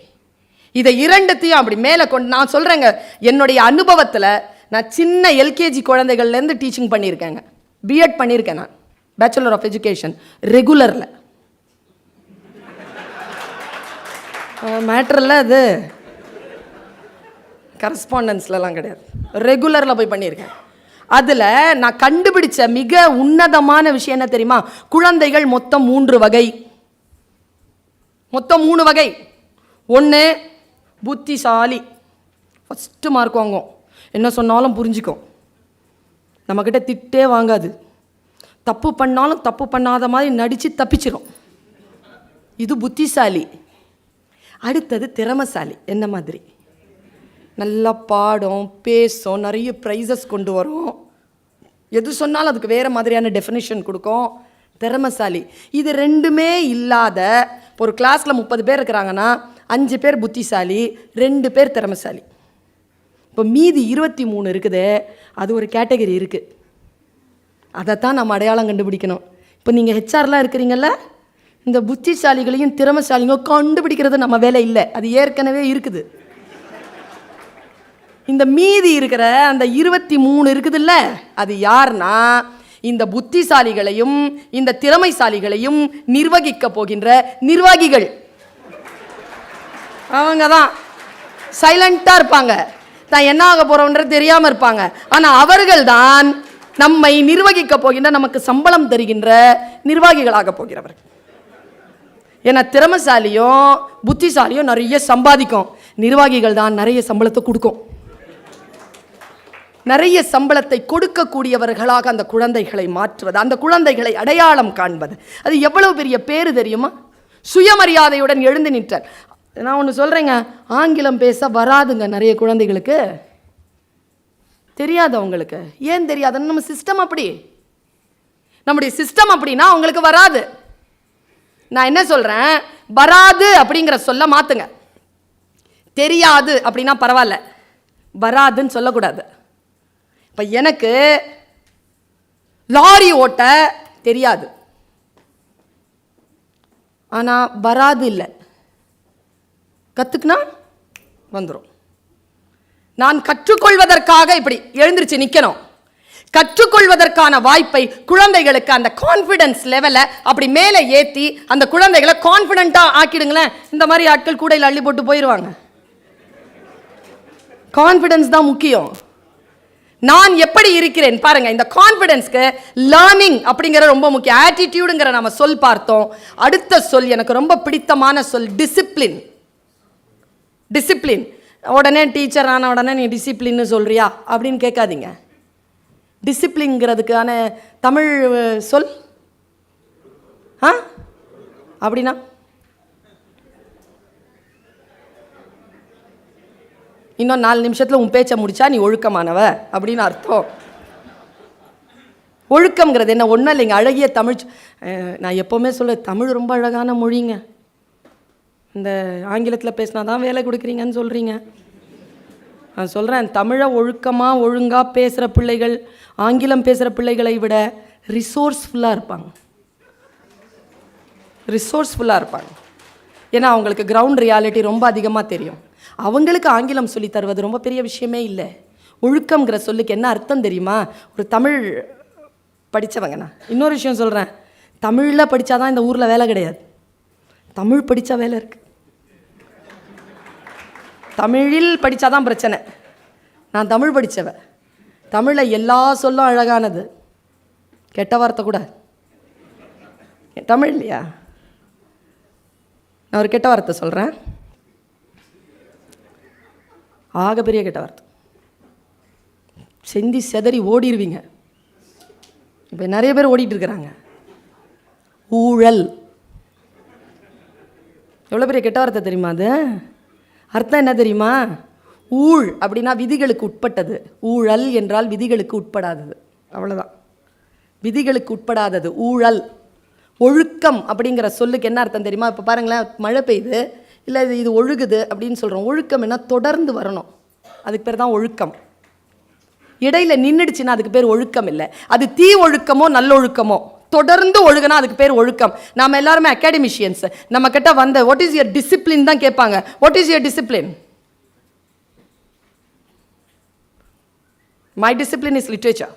இதை இரண்டுத்தையும் அப்படி மேலே கொண்டு, நான் சொல்கிறேங்க, என்னுடைய அனுபவத்தில் நான் சின்ன எல்கேஜி குழந்தைகள்லேருந்து டீச்சிங் பண்ணியிருக்கேங்க. பிஎட் பண்ணியிருக்கேன் நான், பேச்சுலர் ஆஃப் எஜுகேஷன், ரெகுலரில். மேட்ரில் அது கரஸ்பாண்டன்ஸ்லாம் கிடையாது, ரெகுலரில் போய் பண்ணியிருக்கேன். அதில் நான் கண்டுபிடிச்ச மிக உன்னதமான விஷயம் என்ன தெரியுமா? குழந்தைகள் மொத்தம் 3 வகை. மொத்தம் 3 வகை. ஒன்று புத்திசாலி, ஃபஸ்ட்டு மார்க் வாங்கும், என்ன சொன்னாலும் புரிஞ்சுக்கும், நம்மக்கிட்ட திட்டே வாங்காது, தப்பு பண்ணாலும் தப்பு பண்ணாத மாதிரி நடித்து தப்பிச்சிடும், இது புத்திசாலி. அடுத்தது திறமைசாலி, என்ன மாதிரி நல்லா பாடும், பேசும், நிறைய ப்ரைஸஸ் கொண்டு வரும், எது சொன்னாலும் அதுக்கு வேறு மாதிரியான டெஃபினிஷன் கொடுக்கும், திறமைசாலி. இது ரெண்டுமே இல்லாத ஒரு கிளாஸில் 30 பேர் இருக்கிறாங்கன்னா 5 பேர் புத்திசாலி, 2 பேர் திறமைசாலி. இப்போ மீதி 23 இருக்குது, அது ஒரு கேட்டகரி இருக்குது. அதைத்தான் நம்ம அடையாளம் கண்டுபிடிக்கணும். இப்போ நீங்கள் ஹெச்ஆர்லாம் இருக்கிறீங்கல்ல, இந்த புத்திசாலிகளையும் திறமைசாலிங்க கண்டுபிடிக்கிறது நம்ம வேலை இல்லை, அது ஏற்கனவே இருக்குது. இந்த மீதி இருக்கிற அந்த 23 இருக்குதுல்ல, அது யாருன்னா இந்த புத்திசாலிகளையும் இந்த திறமைசாலிகளையும் நிர்வகிக்க போகின்ற நிர்வாகிகள். அவங்க தான் சைலண்டாக இருப்பாங்க, தான் என்ன ஆக போகிறோன்றது தெரியாமல் இருப்பாங்க. ஆனால் அவர்கள் தான் நம்மை நிர்வகிக்க போகின்ற, நமக்கு சம்பளம் தருகின்ற நிர்வாகிகளாக போகிறவர்கள். ஏன்னா திறமைசாலியும் புத்திசாலியும் நிறைய சம்பாதிக்கும், நிர்வாகிகள் தான் நிறைய சம்பளத்தை கொடுக்கும். நிறைய சம்பளத்தை கொடுக்கக்கூடியவர்களாக அந்த குழந்தைகளை மாற்றுவது, அந்த குழந்தைகளை அடையாளம் காண்பது, அது எவ்வளவு பெரிய பேரு தெரியுமா? சுயமரியாதையுடன் எழுந்து நிற்றார். நான் ஒன்று சொல்கிறேங்க, ஆங்கிலம் பேச வராதுங்க நிறைய குழந்தைகளுக்கு, தெரியாது அவங்களுக்கு. ஏன் தெரியாதுன்னு? நம்ம சிஸ்டம் அப்படி, நம்முடைய சிஸ்டம் அப்படின்னா அவங்களுக்கு வராது. நான் என்ன சொல்கிறேன், வராது அப்படிங்கிற சொல்ல மாற்றுங்க. தெரியாது அப்படின்னா பரவாயில்ல, வராதுன்னு சொல்லக்கூடாது. இப்போ எனக்கு லாரி ஓட்ட தெரியாது, ஆனால் வராது இல்லை, கற்றுக்குனா வந்துடும். நான் கற்றுக்கொள்வதற்காக இப்படி எழுந்திருச்சு நிற்கணும். கற்றுக்கொள்வதற்கான வாய்ப்பை குழந்தைகளுக்கு அந்த கான்ஃபிடன்ஸ் லெவலை அப்படி மேலே ஏற்றி அந்த குழந்தைகளை கான்ஃபிடென்ட்டாக ஆக்கிடுங்களேன். இந்த மாதிரி ஆட்கள் கூடையில் அள்ளி போட்டு போயிடுவாங்க. கான்ஃபிடன்ஸ் தான் முக்கியம். நான் எப்படி இருக்கிறேன் பாருங்க. இந்த கான்ஃபிடன்ஸ்க்கு லேர்னிங் அப்படிங்கிற ரொம்ப முக்கியம். ஆட்டிடியூடுங்கிற நம்ம சொல் பார்த்தோம். அடுத்த சொல் எனக்கு ரொம்ப பிடித்தமான சொல், டிசிப்ளின். டிசிப்ளின். உடனே டீச்சர் ஆன உடனே நீ டிசிப்ளின்னு சொல்றியா அப்படின்னு கேட்காதீங்க. டிசிப்ளின்ங்கிறதுக்கான தமிழ் சொல் அப்படின்னா இன்னும் 4 நிமிஷத்தில் உன் பேச்சை முடிச்சா நீ ஒழுக்கமானவ அப்படின்னு அர்த்தம். ஒழுக்கம்ங்கிறது என்ன? ஒன்றும் இல்லைங்க, அழகிய தமிழ். நான் எப்போவுமே சொல்ல, தமிழ் ரொம்ப அழகான மொழிங்க. இந்த ஆங்கிலத்தில் பேசினா தான் வேலை கொடுக்குறீங்கன்னு சொல்கிறீங்க. நான் சொல்கிறேன், தமிழை ஒழுக்கமாக ஒழுங்காக பேசுகிற பிள்ளைகள் ஆங்கிலம் பேசுகிற பிள்ளைகளை விட ரிசோர்ஸ்ஃபுல்லாக இருப்பாங்க. ரிசோர்ஸ்ஃபுல்லாக இருப்பாங்க. ஏன்னா அவங்களுக்கு கிரவுண்ட் ரியாலிட்டி ரொம்ப அதிகமாக தெரியும். அவங்களுக்கு ஆங்கிலம் சொல்லி தருவது ரொம்ப பெரிய விஷயமே இல்லை. ஒழுக்கம்ங்கிற சொல்லுக்கு என்ன அர்த்தம் தெரியுமா? ஒரு தமிழ் படித்தவங்க. நான் இன்னொரு விஷயம் சொல்கிறேன், தமிழில் படித்தாதான் இந்த ஊரில் வேலை கிடையாது, தமிழ் படித்தா வேலை இருக்குது. தமிழில் படித்தாதான் பிரச்சனை. நான் தமிழ் படித்தவ, தமிழில் எல்லா சொல்லும் அழகானது, கெட்ட வார்த்தை கூட தமிழ் இல்லையா? நான் ஒரு கெட்ட வார்த்தை சொல்கிறேன், ஆகப்பெரிய கெட்ட வார்த்தை, செந்தி செதறி ஓடிடுவீங்க. இப்போ நிறைய பேர் ஓடிட்டு இருக்கிறாங்க. ஊழல் எவ்வளோ பெரிய கெட்ட வார்த்தை தெரியுமா? அது அர்த்தம் என்ன தெரியுமா? ஊழ் அப்படின்னா விதிகளுக்கு உட்பட்டது, ஊழல் என்றால் விதிகளுக்கு உட்படாதது, அவ்வளோதான். விதிகளுக்கு உட்படாதது ஊழல். ஒழுக்கம் அப்படிங்கிற சொல்லுக்கு என்ன அர்த்தம் தெரியுமா? இப்போ பாருங்களேன், மழை பெய்யுது, இல்லை இது ஒழுகுது அப்படின்னு சொல்கிறோம். ஒழுக்கம் என்ன? தொடர்ந்து வரணும், அதுக்கு பேர் தான் ஒழுக்கம். இடையில நின்றுடுச்சுன்னா அதுக்கு பேர் ஒழுக்கம் இல்லை. அது தீ ஒழுக்கமோ நல்லொழுக்கமோ, தொடர்ந்து ஒழுகுனா அதுக்கு பேர் ஒழுக்கம். நாம் எல்லாருமே அகாடமிஷியன்ஸ். நம்ம கிட்ட வந்து வாட் இஸ் யுவர் டிசிப்ளின் தான் கேட்பாங்க. What is your discipline? My discipline is literature.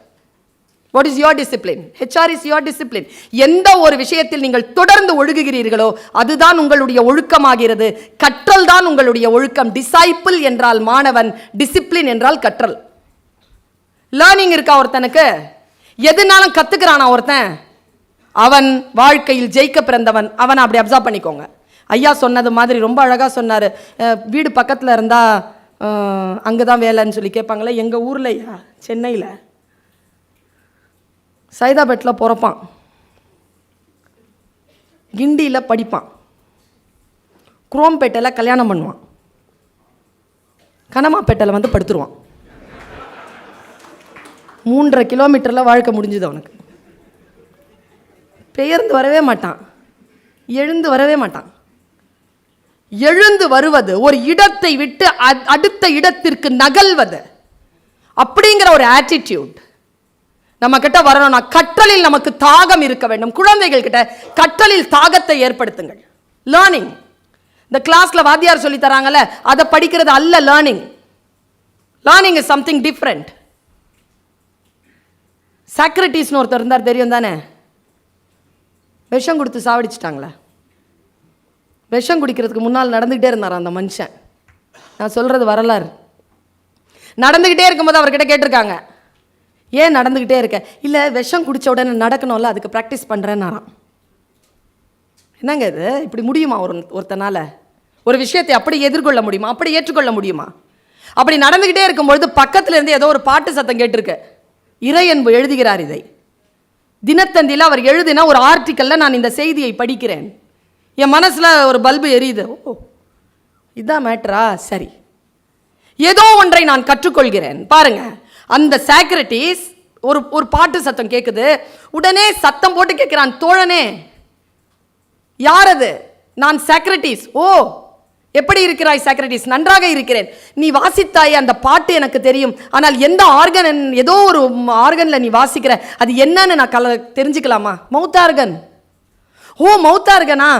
What is your discipline? HR is your discipline. எந்த ஒரு விஷயத்தில் நீங்கள் தொடர்ந்து ஒழுகுகிறீர்களோ அதுதான் உங்களுடைய ஒழுக்கமாகிறது. கற்றல் தான் உங்களுடைய ஒழுக்கம். டிசைபிள் என்றால் மாணவன், டிசிப்ளின் என்றால் கற்றல். லேர்னிங் இருக்கா ஒருத்தனுக்கு? எதுனாலும் கத்துக்கிறானா ஒருத்தன், அவன் வாழ்க்கையில் ஜெயிக்க பிறந்தவன். அவனை அப்படி அப்சர்வ் பண்ணிக்கோங்க. ஐயா சொன்னது மாதிரி ரொம்ப அழகாக சொன்னார். வீடு பக்கத்தில் இருந்தால் அங்கே தான் வேலைன்னு சொல்லி கேட்பாங்களே. எங்கள் ஊர்லையா, சென்னையில் சைதாபேட்டில் பிறப்பான், கிண்டியில் படிப்பான், குரோம்பேட்டையில் கல்யாணம் பண்ணுவான், கனமாப்பேட்டையில் வந்து படுத்துருவான். 3.5 கிலோமீட்டரில் வாழ்க்கை முடிஞ்சுது அவனுக்கு. பெயர்ந்து வரவே மாட்டான், எழுந்து வரவே மாட்டான். எழுந்து வருவது, ஒரு இடத்தை விட்டு அடுத்த இடத்திற்கு நகல்வது அப்படிங்கிற ஒரு ஆட்டிடியூட் நம்ம கிட்ட வரணும்னா கற்றலில் நமக்கு தாகம் இருக்க வேண்டும். குழந்தைகள் கிட்ட கற்றலில் தாகத்தை ஏற்படுத்துங்கள். லேர்னிங், இந்த கிளாஸ்ல வாத்தியார் சொல்லி தராங்கல்ல, அதை படிக்கிறது அல்ல learning. Learning is something different. சாக்ரட்டிஸ்னு ஒருத்தர் இருந்தார், தெரியும் தானே? விஷம் கொடுத்து சாவடிச்சிட்டாங்களே. விஷம் குடிக்கிறதுக்கு முன்னால் நடந்துக்கிட்டே இருந்தார் அந்த மனுஷன். நான் சொல்கிறது வரலாறு. நடந்துக்கிட்டே இருக்கும்போது அவர்கிட்ட கேட்டிருக்காங்க, ஏன் நடந்துக்கிட்டே இருக்க? இல்லை, விஷம் குடித்த உடனே நடக்கணும்ல, அதுக்கு ப்ராக்டிஸ் பண்ணுறேன்னாராம். என்னங்க இது? இப்படி முடியுமா ஒருத்தனால? ஒரு விஷயத்தை அப்படி எதிர்கொள்ள முடியுமா? அப்படி ஏற்றுக்கொள்ள முடியுமா? அப்படி நடந்துக்கிட்டே இருக்கும்பொழுது பக்கத்தில் இருந்து ஏதோ ஒரு பாட்டு சத்தம் கேட்டிருக்கு. இறையன்பு எழுதுகிறார் இதை. தினத்தந்தியில் அவர் எழுதின ஒரு ஆர்டிக்கலில் நான் இந்த செய்தியை படிக்கிறேன். என் மனசில் ஒரு பல்பு எரியுது. ஓ, இதுதான் மேட்ரா? சரி, ஏதோ ஒன்றை நான் கற்றுக்கொள்கிறேன். பாருங்க, அந்த சாக்ரட்டிஸ் ஒரு பாட்டு சத்தம் கேட்குது. உடனே சத்தம் போட்டு கேட்கிறான், தோழனே யார் அது? நான் சாக்ரட்டிஸ். ஓ, எப்படி இருக்கிறாய் சாக்ரட்டிஸ்? நன்றாக இருக்கிறேன். நீ வாசித்தாய், அந்த பாட்டு எனக்கு தெரியும். ஆனால் எந்த ஆர்கன், ஏதோ ஒரு ஆர்கனில் நீ வாசிக்கிற, அது என்னன்னு நான் தெரிஞ்சுக்கலாமா? மவுத்தார்கன். ஓ, மவுத்தார்கனா?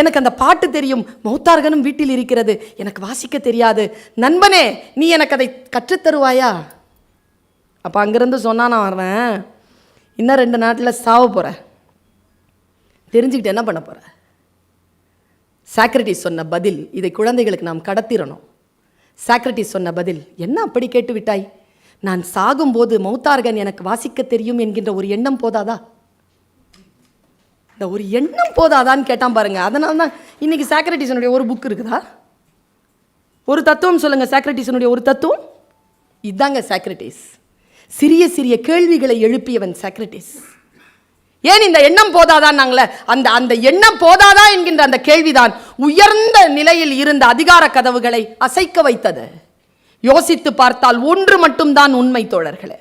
எனக்கு அந்த பாட்டு தெரியும், மவுத்தார்கனும் வீட்டில் இருக்கிறது, எனக்கு வாசிக்க தெரியாது. நண்பனே, நீ எனக்கு அதை கற்றுத்தருவாயா? அப்போ அங்கேருந்து சொன்னா, நான் வரேன், இன்னும் 2 நாட்டில் சாவ போகிறேன், தெரிஞ்சுக்கிட்டு என்ன பண்ண போகிறேன்? சாக்ரட்டிஸ் சொன்ன பதில், இதை குழந்தைகளுக்கு நாம் கடத்திடணும். சாக்ரட்டிஸ் சொன்ன பதில் என்ன? அப்படி கேட்டு விட்டாய்? நான் சாகும்போது மௌத்தார்கன் எனக்கு வாசிக்க தெரியும் என்கின்ற ஒரு எண்ணம் போதாதா? இந்த ஒரு எண்ணம் போதாதான்னு கேட்டான் பாருங்க. அதனால தான் இன்னைக்கு சாக்ரட்டிஸனுடைய ஒரு புக் இருக்குதா? ஒரு தத்துவம் சொல்லுங்க, சாக்ரட்டிஸனுடைய ஒரு தத்துவம் இதாங்க. சாக்ரட்டிஸ் சிறிய சிறிய கேள்விகளை எழுப்பியவன் சாக்ரட்டிஸ். ஏன் இந்த எண்ணம் போதாதான் நாங்களே, அந்த எண்ணம் போதாதா என்கின்ற அந்த கேள்விதான் உயர்ந்த நிலையில் இருந்த அதிகார கதவுகளை அசைக்க வைத்தது. யோசித்து பார்த்தால் ஒன்று மட்டும்தான் உண்மை தோழர்களே,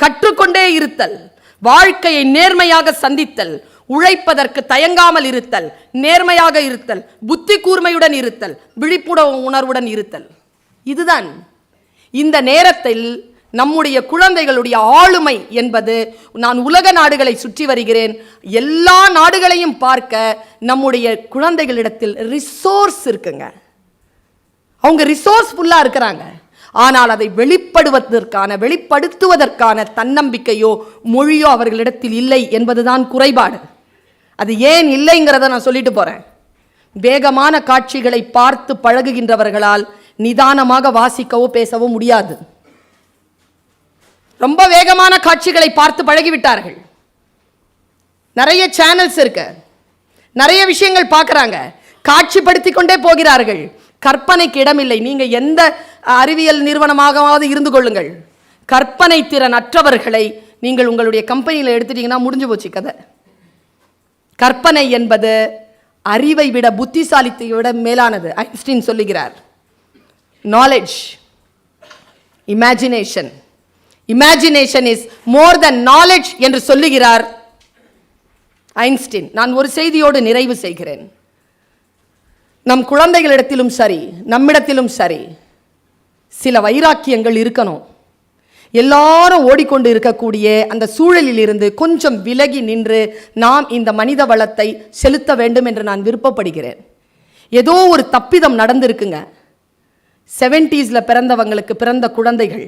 கற்றுக்கொண்டே இருத்தல், வாழ்க்கையை நேர்மையாக சந்தித்தல், உழைப்பதற்கு தயங்காமல் இருத்தல், நேர்மையாக இருத்தல், புத்தி கூர்மையுடன் இருத்தல், விழிப்புணர்வுடன் இருத்தல். இதுதான் இந்த நேரத்தில் நம்முடைய குழந்தைகளுடைய ஆளுமை என்பது. நான் உலக நாடுகளை சுற்றி வருகிறேன், எல்லா நாடுகளையும் பார்க்க நம்முடைய குழந்தைகளிடத்தில் ரிசோர்ஸ் இருக்குங்க. அவங்க ரிசோர்ஸ்ஃபுல்லாக இருக்கிறாங்க. ஆனால் அதை வெளிப்படுத்துவதற்கான தன்னம்பிக்கையோ மொழியோ அவர்களிடத்தில் இல்லை என்பதுதான் குறைபாடு. அது ஏன் இல்லைங்கிறத நான் சொல்லிட்டு போறேன். வேகமான காட்சிகளை பார்த்து பழகுகின்றவர்களால் நிதானமாக வாசிக்கவோ பேசவோ முடியாது. ரொம்ப வேகமான காட்சிகளை பார்த்து பழகிவிட்டார்கள். நிறைய சேனல்ஸ் இருக்கு, நிறைய விஷயங்கள் பார்க்குறாங்க, காட்சிப்படுத்தி கொண்டே போகிறார்கள். கற்பனைக்கு இடமில்லை. நீங்க எந்த அறிவியல் நிறுவனமாகவாவது இருந்து கொள்ளுங்கள், கற்பனை திறன் அற்றவர்களை நீங்கள் உங்களுடைய கம்பெனியில் எடுத்துட்டீங்கன்னா முடிஞ்சு போச்சு கதை. கற்பனை என்பது அறிவை விட, புத்திசாலித்தை விட மேலானது. ஐன்ஸ்டீன் சொல்லுகிறார், knowledge, imagination, imagination is more then knowledge என்று சொல்லுகிறார் ஐன்ஸ்டீன். நான் ஒரு செய்தியோடு நிறைவு செய்கிறேன். நம் குழந்தைகளிடத்திலும் சரி, நம்மிடத்திலும் சரி, சில வைராக்கியங்கள் இருக்கணும். எல்லாரும் ஓடிக்கொண்டு இருக்கக்கூடிய அந்த சூழலில் இருந்து கொஞ்சம் விலகி நின்று நாம் இந்த மனித வளத்தை செலுத்த வேண்டும் என்று நான் விருப்பப்படுகிறேன். ஏதோ ஒரு தப்பிதம் நடந்திருக்குங்க. 70s பிறந்தவங்களுக்கு பிறந்த குழந்தைகள்,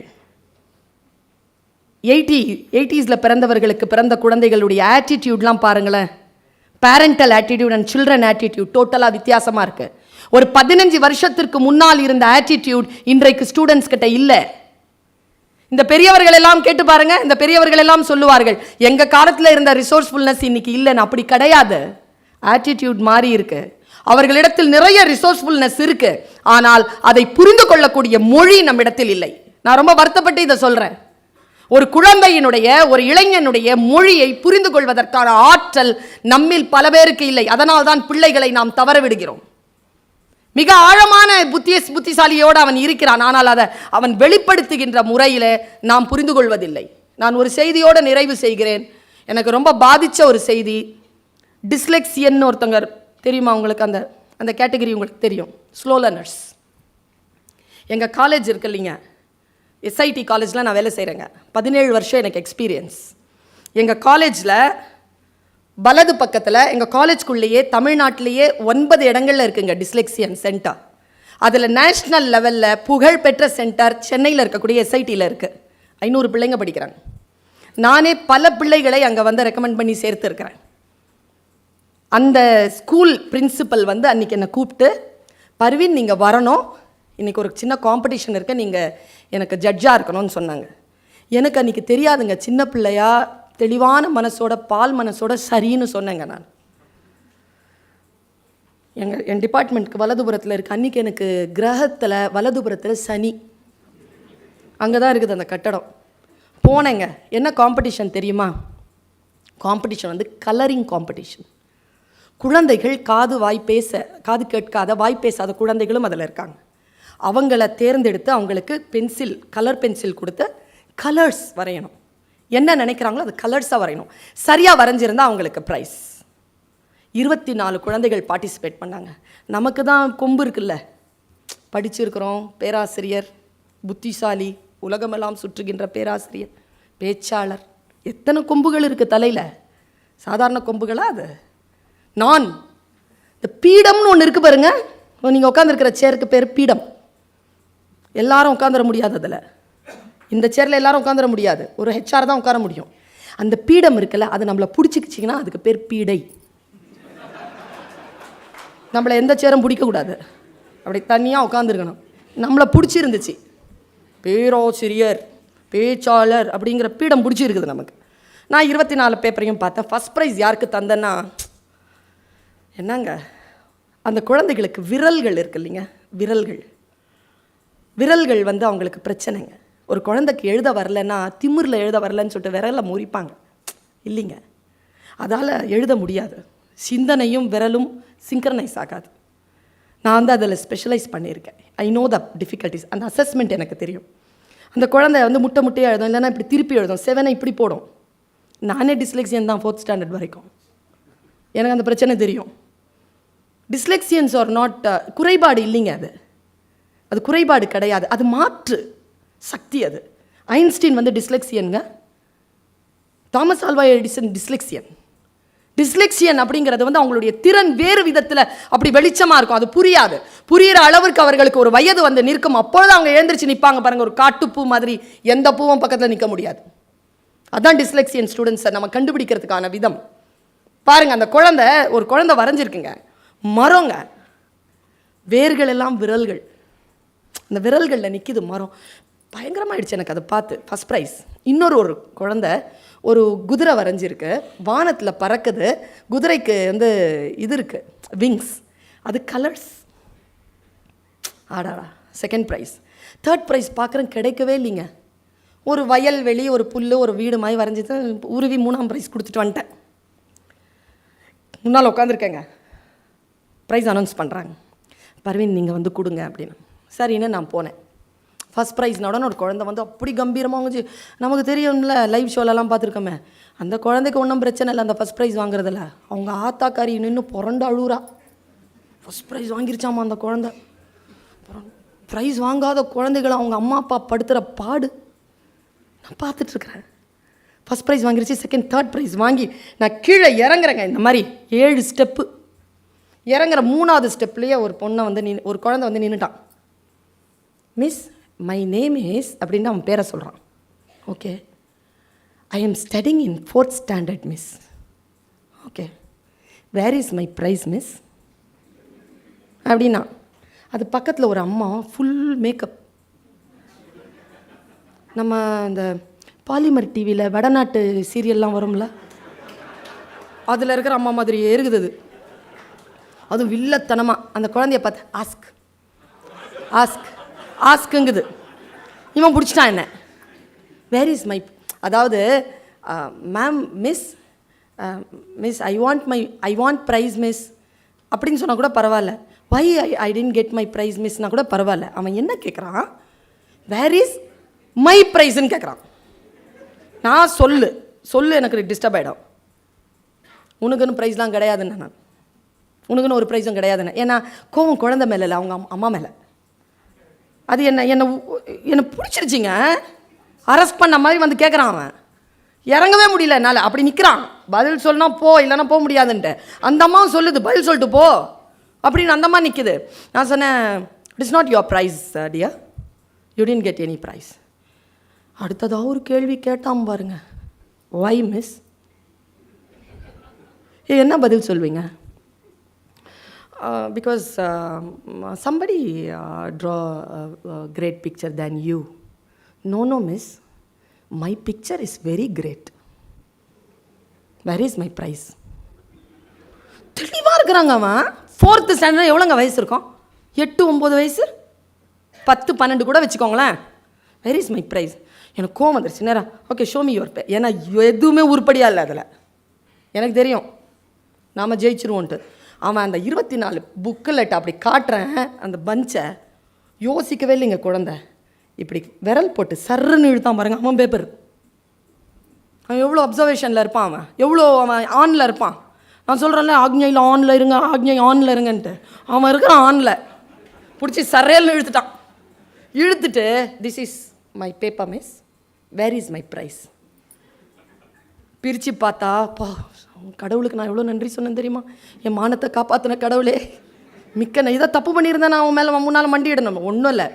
80s பிறந்தவர்களுக்கு பிறந்த குழந்தைகளுடைய ஆட்டிடியூட்லாம் பாருங்களேன். Parental attitude and children attitude டோட்டலாக வித்தியாசமாக இருக்கு. ஒரு 15 வருஷத்திற்கு முன்னால் இருந்த ஆட்டிடியூட் இன்றைக்கு ஸ்டூடெண்ட்ஸ் கிட்ட இல்லை. இந்த பெரியவர்கள் எல்லாம் கேட்டு பாருங்க, இந்த பெரியவர்கள் எல்லாம் சொல்லுவார்கள், எங்க காலத்தில் இருந்த ரிசோர்ஸ்ஃபுல்னஸ் இன்னைக்கு இல்லைன்னு. அப்படி கிடையாது, ஆட்டிடியூட் மாறி இருக்கு. அவர்களிடத்தில் நிறைய ரிசோர்ஸ்ஃபுல்னஸ் இருக்கு, ஆனால் அதை புரிந்து கொள்ளக்கூடிய மொழி நம்மிடத்தில் இல்லை. நான் ரொம்ப வருத்தப்பட்டு இதை சொல்றேன். ஒரு குழந்தையினுடைய, ஒரு இளைஞனுடைய மொழியை புரிந்து கொள்வதற்கான ஆற்றல் நம்மில் பல பேருக்கு இல்லை. அதனால் தான் பிள்ளைகளை நாம் தவற விடுகிறோம். மிக ஆழமான புத்திசாலியோடு அவன் இருக்கிறான், ஆனால் அதை அவன் வெளிப்படுத்துகின்ற முறையில் நாம் புரிந்து கொள்வதில்லை. நான் ஒரு செய்தியோடு நிறைவு செய்கிறேன். எனக்கு ரொம்ப பாதித்த ஒரு செய்தி. டிஸ்லெக்சியன் ஒருத்தங்க தெரியுமா உங்களுக்கு? அந்த அந்த கேட்டகரி உங்களுக்கு தெரியும், ஸ்லோ லேர்னர்ஸ். எங்கள் காலேஜ் இருக்கு இல்லைங்க, எஸ்ஐடி காலேஜில் நான் வேலை செய்கிறேங்க. 17 வருஷம் எனக்கு எக்ஸ்பீரியன்ஸ். எங்கள் காலேஜில் வலது பக்கத்தில், எங்கள் காலேஜ்குள்ளேயே தமிழ்நாட்டிலேயே 9 இடங்களில் இருக்குங்க டிஸ்லெக்சியன் சென்டர். அதில் நேஷ்னல் லெவலில் புகழ்பெற்ற சென்டர் சென்னையில் இருக்கக்கூடிய எஸ்ஐடியில் இருக்குது. 500 பிள்ளைங்க படிக்கிறாங்க. நானே பல பிள்ளைகளை அங்கே வந்து ரெக்கமெண்ட் பண்ணி சேர்த்துருக்கிறேன். அந்த ஸ்கூல் பிரின்சிபல் வந்து அன்றைக்கி என்னை கூப்பிட்டு, பர்வீன் நீங்கள் வரணும், இன்றைக்கி ஒரு சின்ன காம்படிஷன் இருக்குது, நீங்கள் எனக்கு ஜட்ஜாக இருக்கணும்னு சொன்னாங்க. எனக்கு அன்றைக்கி தெரியாதுங்க, சின்ன பிள்ளையா தெளிவான மனசோட, பால் மனசோட சரின்னு சொன்னேங்க. நான் என் டிபார்ட்மெண்ட்டுக்கு வலதுபுறத்தில் இருக்குது. அன்றைக்கி எனக்கு கிரகத்தில் வலதுபுறத்தில் சனி, அங்கே தான் இருக்குது அந்த கட்டடம். போனேங்க. என்ன காம்படிஷன் தெரியுமா? காம்படிஷன் வந்து கலரிங் காம்படிஷன். குழந்தைகள் காது கேட்காத, வாய் பேசாத குழந்தைகளும் அதில் இருக்காங்க. அவங்கள தேர்ந்தெடுத்து அவங்களுக்கு பென்சில், கலர் பென்சில் கொடுத்து கலர்ஸ் வரையணும். என்ன நினைக்கிறாங்களோ அது கலர்ஸாக வரையணும். சரியாக வரைஞ்சிருந்தால் அவங்களுக்கு ப்ரைஸ். 24 குழந்தைகள் பார்ட்டிசிபேட் பண்ணாங்க. நமக்கு தான் கொம்பு இருக்குல்ல, படிச்சிருக்கிறோம், பேராசிரியர், புத்திசாலி, உலகமெல்லாம் சுற்றுகின்ற பேராசிரியர், பேச்சாளர், எத்தனை கொம்புகள் இருக்குது தலையில். சாதாரண கொம்புகளா அது? நான் இந்த பீடம்னு ஒன்று இருக்குது பாருங்க. நீங்கள் உட்காந்துருக்கிற சேருக்கு பேர் பீடம். எல்லாரும் உட்காந்துட முடியாது அதில். இந்த சேரில் எல்லாரும் உட்காந்துட முடியாது, ஒரு ஹெச்ஆர் தான் உட்கார முடியும். அந்த பீடம் இருக்குல்ல, அது நம்மளை பிடிச்சிக்கிச்சிங்கன்னா அதுக்கு பேர் பீடை. நம்மளை எந்த சேரும் பிடிக்கக்கூடாது, அப்படி தனியாக உட்காந்துருக்கணும். நம்மளை பிடிச்சிருந்துச்சு, பேராசிரியர், பேச்சாளர் அப்படிங்கிற பீடம் பிடிச்சிருக்குது நமக்கு. நான் 24 பேப்பரையும் பார்த்தேன். ஃபஸ்ட் ப்ரைஸ் யாருக்கு தந்தேன்னா, என்னங்க, அந்த குழந்தைகளுக்கு விரல்கள் இருக்கு இல்லைங்க, விரல்கள் வந்து அவங்களுக்கு பிரச்சனைங்க. ஒரு குழந்தைக்கு எழுத வரலன்னா, திமிரில் எழுத வரலன்னு சொல்லிட்டு விரலை முறிப்பாங்க இல்லைங்க, அதால் எழுத முடியாது. சிந்தனையும் விரலும் சிங்க்ரனைஸ் ஆகாது. நான் வந்து அதில் ஸ்பெஷலைஸ் பண்ணியிருக்கேன். I know the difficulties. அந்த அசஸ்மெண்ட் எனக்கு தெரியும். அந்த குழந்தை வந்து முட்டையாக எழுதும், இல்லைன்னா இப்படி திருப்பி எழுதும், 7 இப்படி போடும். நானே டிஸ்லெக்சியன் தான் 4th ஸ்டாண்டர்ட் வரைக்கும். எனக்கு அந்த பிரச்சனை தெரியும். டிஸ்லெக்சியன்ஸ் ஆர் நாட் குறைபாடு இல்லைங்க, அது குறைபாடு கிடையாது, அது மாற்று சக்தி. அது ஐன்ஸ்டீன் வந்து டிஸ்லெக்சியனுங்க, தாமஸ் ஆல்வா எடிசன் டிஸ்லெக்சியன் அப்படிங்கிறது வந்து அவங்களுடைய திறன் வேறு விதத்தில் அப்படி வெளிச்சமாக இருக்கும். அது புரியாது. புரிகிற அளவுக்கு அவர்களுக்கு ஒரு வயது வந்து நிற்கும். அப்பொழுது அவங்க எழுந்திரிச்சு நிற்பாங்க பாருங்கள், ஒரு காட்டுப்பூ மாதிரி. எந்த பூவும் பக்கத்தில் நிற்க முடியாது. அதான் டிஸ்லெக்சியன் ஸ்டூடெண்ட்ஸை நம்ம கண்டுபிடிக்கிறதுக்கான விதம் பாருங்கள். அந்த ஒரு குழந்தை வரைஞ்சிருக்குங்க, மரங்க, வேர்கள் எல்லாம் விரல்கள், அந்த விரல்களில் நிற்கிது மரம். பயங்கரமாகிடுச்சு எனக்கு அதை பார்த்து. First prize. ஒரு குழந்தை ஒரு குதிரை வரைஞ்சிருக்கு, வானத்தில் பறக்குது, குதிரைக்கு வந்து இது இருக்குது, விங்ஸ், அது கலர்ஸ். ஆடாடா. Second prize. தேர்ட் ப்ரைஸ் பார்க்குறேன், கிடைக்கவே இல்லைங்க. ஒரு வயல்வெளி, ஒரு புல், ஒரு வீடு மாதிரி வரைஞ்சிட்டு உருவி 3ஆம் ப்ரைஸ் கொடுத்துட்டு வந்துட்டேன். முன்னால் உட்காந்துருக்கேங்க. ப்ரைஸ் அனௌன்ஸ் பண்ணுறாங்க. பர்வீன் நீங்கள் வந்து கொடுங்க அப்படின்னு. சரின்னு நான் போனேன். ஃபஸ்ட் ப்ரைஸ்னோட ஒரு குழந்தை வந்து அப்படி கம்பீரமாக வந்துச்சு. நமக்கு தெரியும்ல, லைவ் ஷோலெல்லாம் பார்த்துருக்கோமே. அந்த குழந்தைக்கு ஒன்றும் பிரச்சனை இல்லை அந்த ஃபஸ்ட் ப்ரைஸ் வாங்குறதில்ல. அவங்க ஆத்தாக்காரி நின்று புரண்டு அழுகுறா. ஃபஸ்ட் ப்ரைஸ் வாங்கிருச்சாமா அந்த குழந்தை. ப்ரைஸ் வாங்காத குழந்தைகளை அவங்க அம்மா அப்பா படுத்துகிற பாடு நான் பார்த்துட்ருக்குறேன். ஃபஸ்ட் ப்ரைஸ் வாங்கிருச்சு. செகண்ட், தேர்ட் ப்ரைஸ் வாங்கி நான் கீழே இறங்குறேங்க. இந்த மாதிரி 7 ஸ்டெப்பு இறங்குற 3ஆவது ஸ்டெப்லேயே ஒரு பொண்ணை வந்து ஒரு குழந்தை வந்து நின்றுட்டான். மிஸ், மை நேம் இஸ் அப்படின்னு அவன் பேரை சொல்கிறான். Okay, I am studying in 4th standard miss. Okay, where is my prize miss அப்படின்னா. அது பக்கத்தில் ஒரு அம்மா ஃபுல் மேக்கப். நம்ம இந்த பாலிமர் டிவியில் வடநாட்டு சீரியல்லாம் வரும்ல, அதில் இருக்கிற அம்மா மாதிரியே இருக்குது அது. அதுவும் வில்லத்தனமாக அந்த குழந்தைய பார்த்து ஆஸ்க் ஆஸ்க் ஆஸ்க்குங்குது. இவன் பிடிச்சிட்டான் என்ன. வேர் இஸ் மை, அதாவது ma'am miss miss I want prize miss அப்படின்னு சொன்னால் கூட பரவாயில்ல. Why I didn't get my prize மிஸ்னால் கூட பரவாயில்ல. அவன் என்ன கேட்குறான், வேர் இஸ் மை ப்ரைஸ்ன்னு கேட்குறான். நான் சொல்லு எனக்கு டிஸ்டர்ப் ஆகிடும். உனக்குன்னு ப்ரைஸ்லாம் கிடையாதுன்னு நான், உனக்குன்னு ஒரு ப்ரைஸும் கிடையாதுன்னு. ஏன்னா கோவம் குழந்தை மேலே இல்லை, அவங்க அம்மா மேலே. அது என்னை பிடிச்சிருச்சிங்க. அரெஸ்ட் பண்ண மாதிரி வந்து கேட்குறான் அவன். இறங்கவே முடியல என்னால். அப்படி நிற்கிறான். பதில் சொன்னா போ, இல்லைன்னா போக முடியாதுன்ட்டு. அந்த அம்மாவும் சொல்லுது பதில் சொல்லிட்டு போ அப்படின்னு. அந்த அம்மா நிற்குது. நான் சொன்னேன், it is not your prize dear, you didn't get any prize. அடுத்ததாக ஒரு கேள்வி கேட்டான் பாருங்க, வை மிஸ். என்ன பதில் சொல்வீங்க? Because somebody draw a great picture than you. No miss, my picture is very great. Where is my prize? தெளிவாக இருக்கிறாங்க அவன். 4th standard. எவ்வளோங்க வயசு இருக்கும்? 8-9 வயசு, 10-12 கூட வச்சுக்கோங்களேன். Where is my prize. எனக்கு கோவம் வந்துருச்சு நேரம். Okay, show me your bag. ஏன்னா எதுவுமே உருப்படியாக இல்லை அதில். எனக்கு தெரியும் நாம் ஜெயிச்சிருவோன்ட்டு. அவன் அந்த 24 புக்கிலெட் அப்படி காட்டுறேன். அந்த பஞ்சை யோசிக்கவே இல்லைங்க குழந்தை. இப்படி விரல் போட்டு சர்ன்னு இழுத்தான் பாருங்க. அவன் பேப்பர். அவன் எவ்வளோ அப்சர்வேஷனில் இருப்பான், அவன் எவ்வளோ அவன் ஆனில் இருப்பான். நான் சொல்கிறேன்ல, ஆக்ஞையில் ஆனில் இருங்க, ஆக்ஞை ஆனில் இருங்கன்ட்டு. அவன் இருக்கிறான் ஆனில். பிடிச்சி சரையல்னு இழுத்துட்டான். இழுத்துட்டு, this is my paper miss, where is my prize. பிரித்து பார்த்தா, பா கடவுளுக்கு நான் எவ்வளோ நன்றி சொன்னேன் தெரியுமா. என் மானத்தை காப்பாற்றின கடவுளே மிக்க. இதை தப்பு பண்ணியிருந்தேன் நான் அவன் மேலே முன்னால் மண்டியிடணும். ஒன்றும் இல்லை,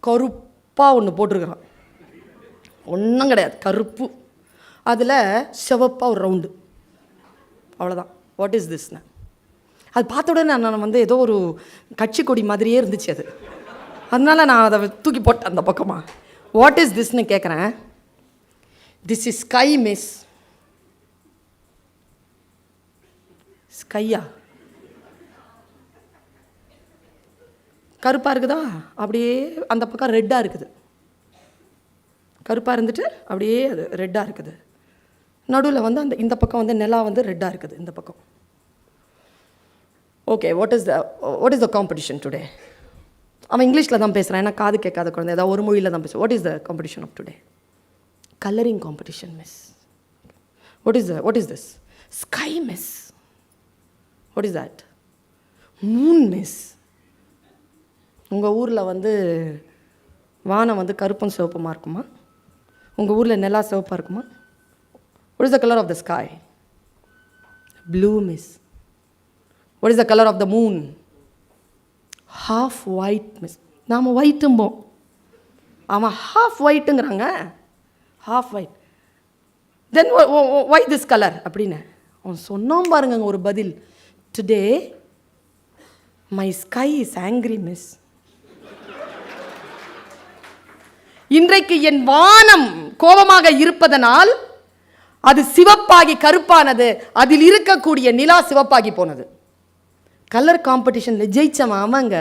கருப்பாக ஒன்று போட்டிருக்கிறான். ஒன்றும் கிடையாது, கருப்பு. அதில் சிவப்பாக ஒரு ரவுண்டு, அவ்வளோதான். வாட் இஸ் திஸ்ண்ணே. அது பார்த்த உடனே நான் வந்து ஏதோ ஒரு கட்சி கொடி மாதிரியே இருந்துச்சு அது. அதனால நான் அதை தூக்கி போட்டேன் அந்த பக்கமாக. வாட் இஸ் திஸ்ன்னு கேட்குறேன். This is sky miss. ஸ்கையா? கருப்பாக இருக்குதா, அப்படியே அந்த பக்கம் ரெட்டாக இருக்குது. கருப்பாக இருந்துட்டு அப்படியே அது ரெட்டாக இருக்குது. நடுவில் வந்து அந்த இந்த பக்கம் வந்து நிலா வந்து ரெட்டாக இருக்குது இந்த பக்கம். Okay, what is the competition today. அவன் இங்கிலீஷில் தான் பேசுகிறான். ஏன்னா காது கேட்காத குழந்தை, ஏதாவது ஒரு மொழியில் தான் பேசுவான். What is the competition of today? Colouring competition miss. What is this? Sky miss. What is that? Moon miss. உங்கள் ஊரில் வந்து வானம் வந்து கருப்பும் சிவப்புமா இருக்குமா? உங்கள் ஊரில் நிலா சிவப்பாக இருக்குமா? What is the colour of the sky? Blue miss. What is the colour of the moon? Half white miss. நாம் ஒயிட்டும்போம், அவன் ஹாஃப் ஒயிட்டுங்கிறாங்க. Half white. Then why this colour அப்படின்னு அவன் சொன்னான் பாருங்க ஒரு பதில். Today my sky is angry miss. இன்றைக்கு என் வானம் கோபமாக இருப்பதனால் அது சிவப்பாகி கருப்பானது, அதில் இருக்கக்கூடிய நிலா சிவப்பாகி போனது. கலர் காம்படிஷனில் ஜெயிச்சவன் அவங்க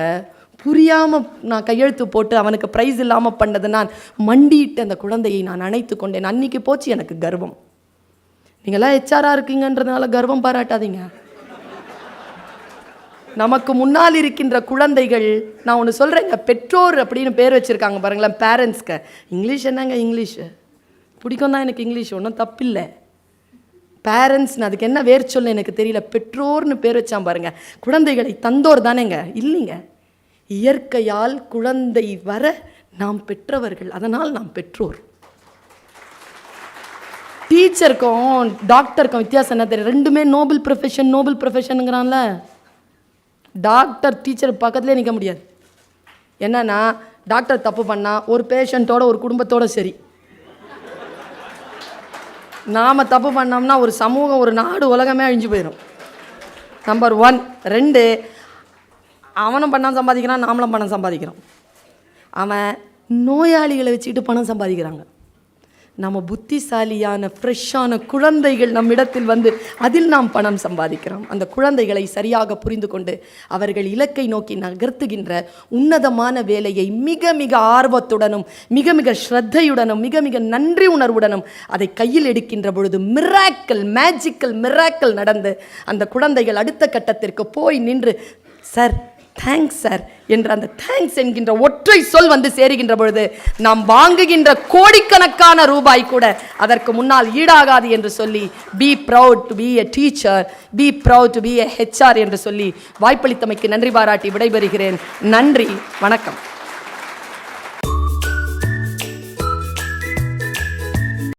புரியாமல் நான் கையெழுத்து போட்டு அவனுக்கு ப்ரைஸ் இல்லாமல் பண்ணது நான் மண்டிட்டு அந்த குழந்தையை நான் அணைத்து கொண்டேன். அன்னைக்கு போச்சு எனக்கு கர்வம். நீங்களாம் ஹெச்ஆராக இருக்கீங்கன்றதுனால கர்வம் பாராட்டாதீங்க. நமக்கு முன்னால் இருக்கின்ற குழந்தைகள், நான் ஒன்று சொல்கிறேங்க, பெற்றோர் அப்படின்னு பேர் வச்சுருக்காங்க பாருங்களேன், பேரண்ட்ஸ்க்கு. இங்கிலீஷ் என்னங்க இங்கிலீஷு பிடிக்கும் தான் எனக்கு, இங்கிலீஷ் ஒன்றும் தப்பில்லை. பேரண்ட்ஸ்னு அதுக்கு என்ன வேர் சொல்ல எனக்கு தெரியல, பெற்றோர்னு பேர் வச்சான் பாருங்க. குழந்தைகளை தந்தோர் தானேங்க? இல்லைங்க, இயற்கையால் குழந்தை வர நாம் பெற்றவர்கள், அதனால் நாம் பெற்றோர். டீச்சருக்கும் டாக்டருக்கும் வித்தியாசம் என்ன தெரியும்? ரெண்டுமே நோபல் ப்ரொஃபஷன். நோபல் ப்ரொஃபஷனுங்கிறான்ல, டாக்டர் டீச்சர் பக்கத்துலேயே நிற்க முடியாது. என்னன்னா, டாக்டர் தப்பு பண்ணால் ஒரு பேஷண்ட்டோட ஒரு குடும்பத்தோட சரி, நாம் தப்பு பண்ணோம்னா ஒரு சமூகம், ஒரு நாடு, உலகமே அழிஞ்சு போயிடும். நம்பர் 1. 2, அவனும் பணம் சம்பாதிக்கிறான், நாமளும் பணம் சம்பாதிக்கிறோம். அவன் நோயாளிகளை வச்சுக்கிட்டு பணம் சம்பாதிக்கிறாங்க. நம்ம புத்திசாலியான ஃப்ரெஷ்ஷான குழந்தைகள் நம்மிடத்தில் வந்து அதில் நாம் பணம் சம்பாதிக்கிறோம். அந்த குழந்தைகளை சரியாக புரிந்து கொண்டு அவர்கள் இலக்கை நோக்கி நகர்த்துகின்ற உன்னதமான வேலையை மிக மிக ஆர்வத்துடனும் மிக மிக ஸ்ரத்தையுடனும் மிக மிக நன்றி உணர்வுடனும் அதை கையில் எடுக்கின்ற பொழுது மேஜிக்கல் மிராக்கல் நடந்து அந்த குழந்தைகள் அடுத்த கட்டத்திற்கு போய் நின்று, சார் தேங்க்ஸ் சார் என்ற அந்த தேங்க்ஸ் என்கின்ற ஒற்றை சொல் வந்து சேருகின்ற பொழுது நாம் வாங்குகின்ற கோடிக்கணக்கான ரூபாய் கூட அதற்கு முன்னால் ஈடாகாது என்று சொல்லி, B proud to be a teacher, B proud to be a HR என்று சொல்லி வாய்ப்பளித்தமைக்கு நன்றி பாராட்டி விடைபெறுகிறேன். நன்றி, வணக்கம்.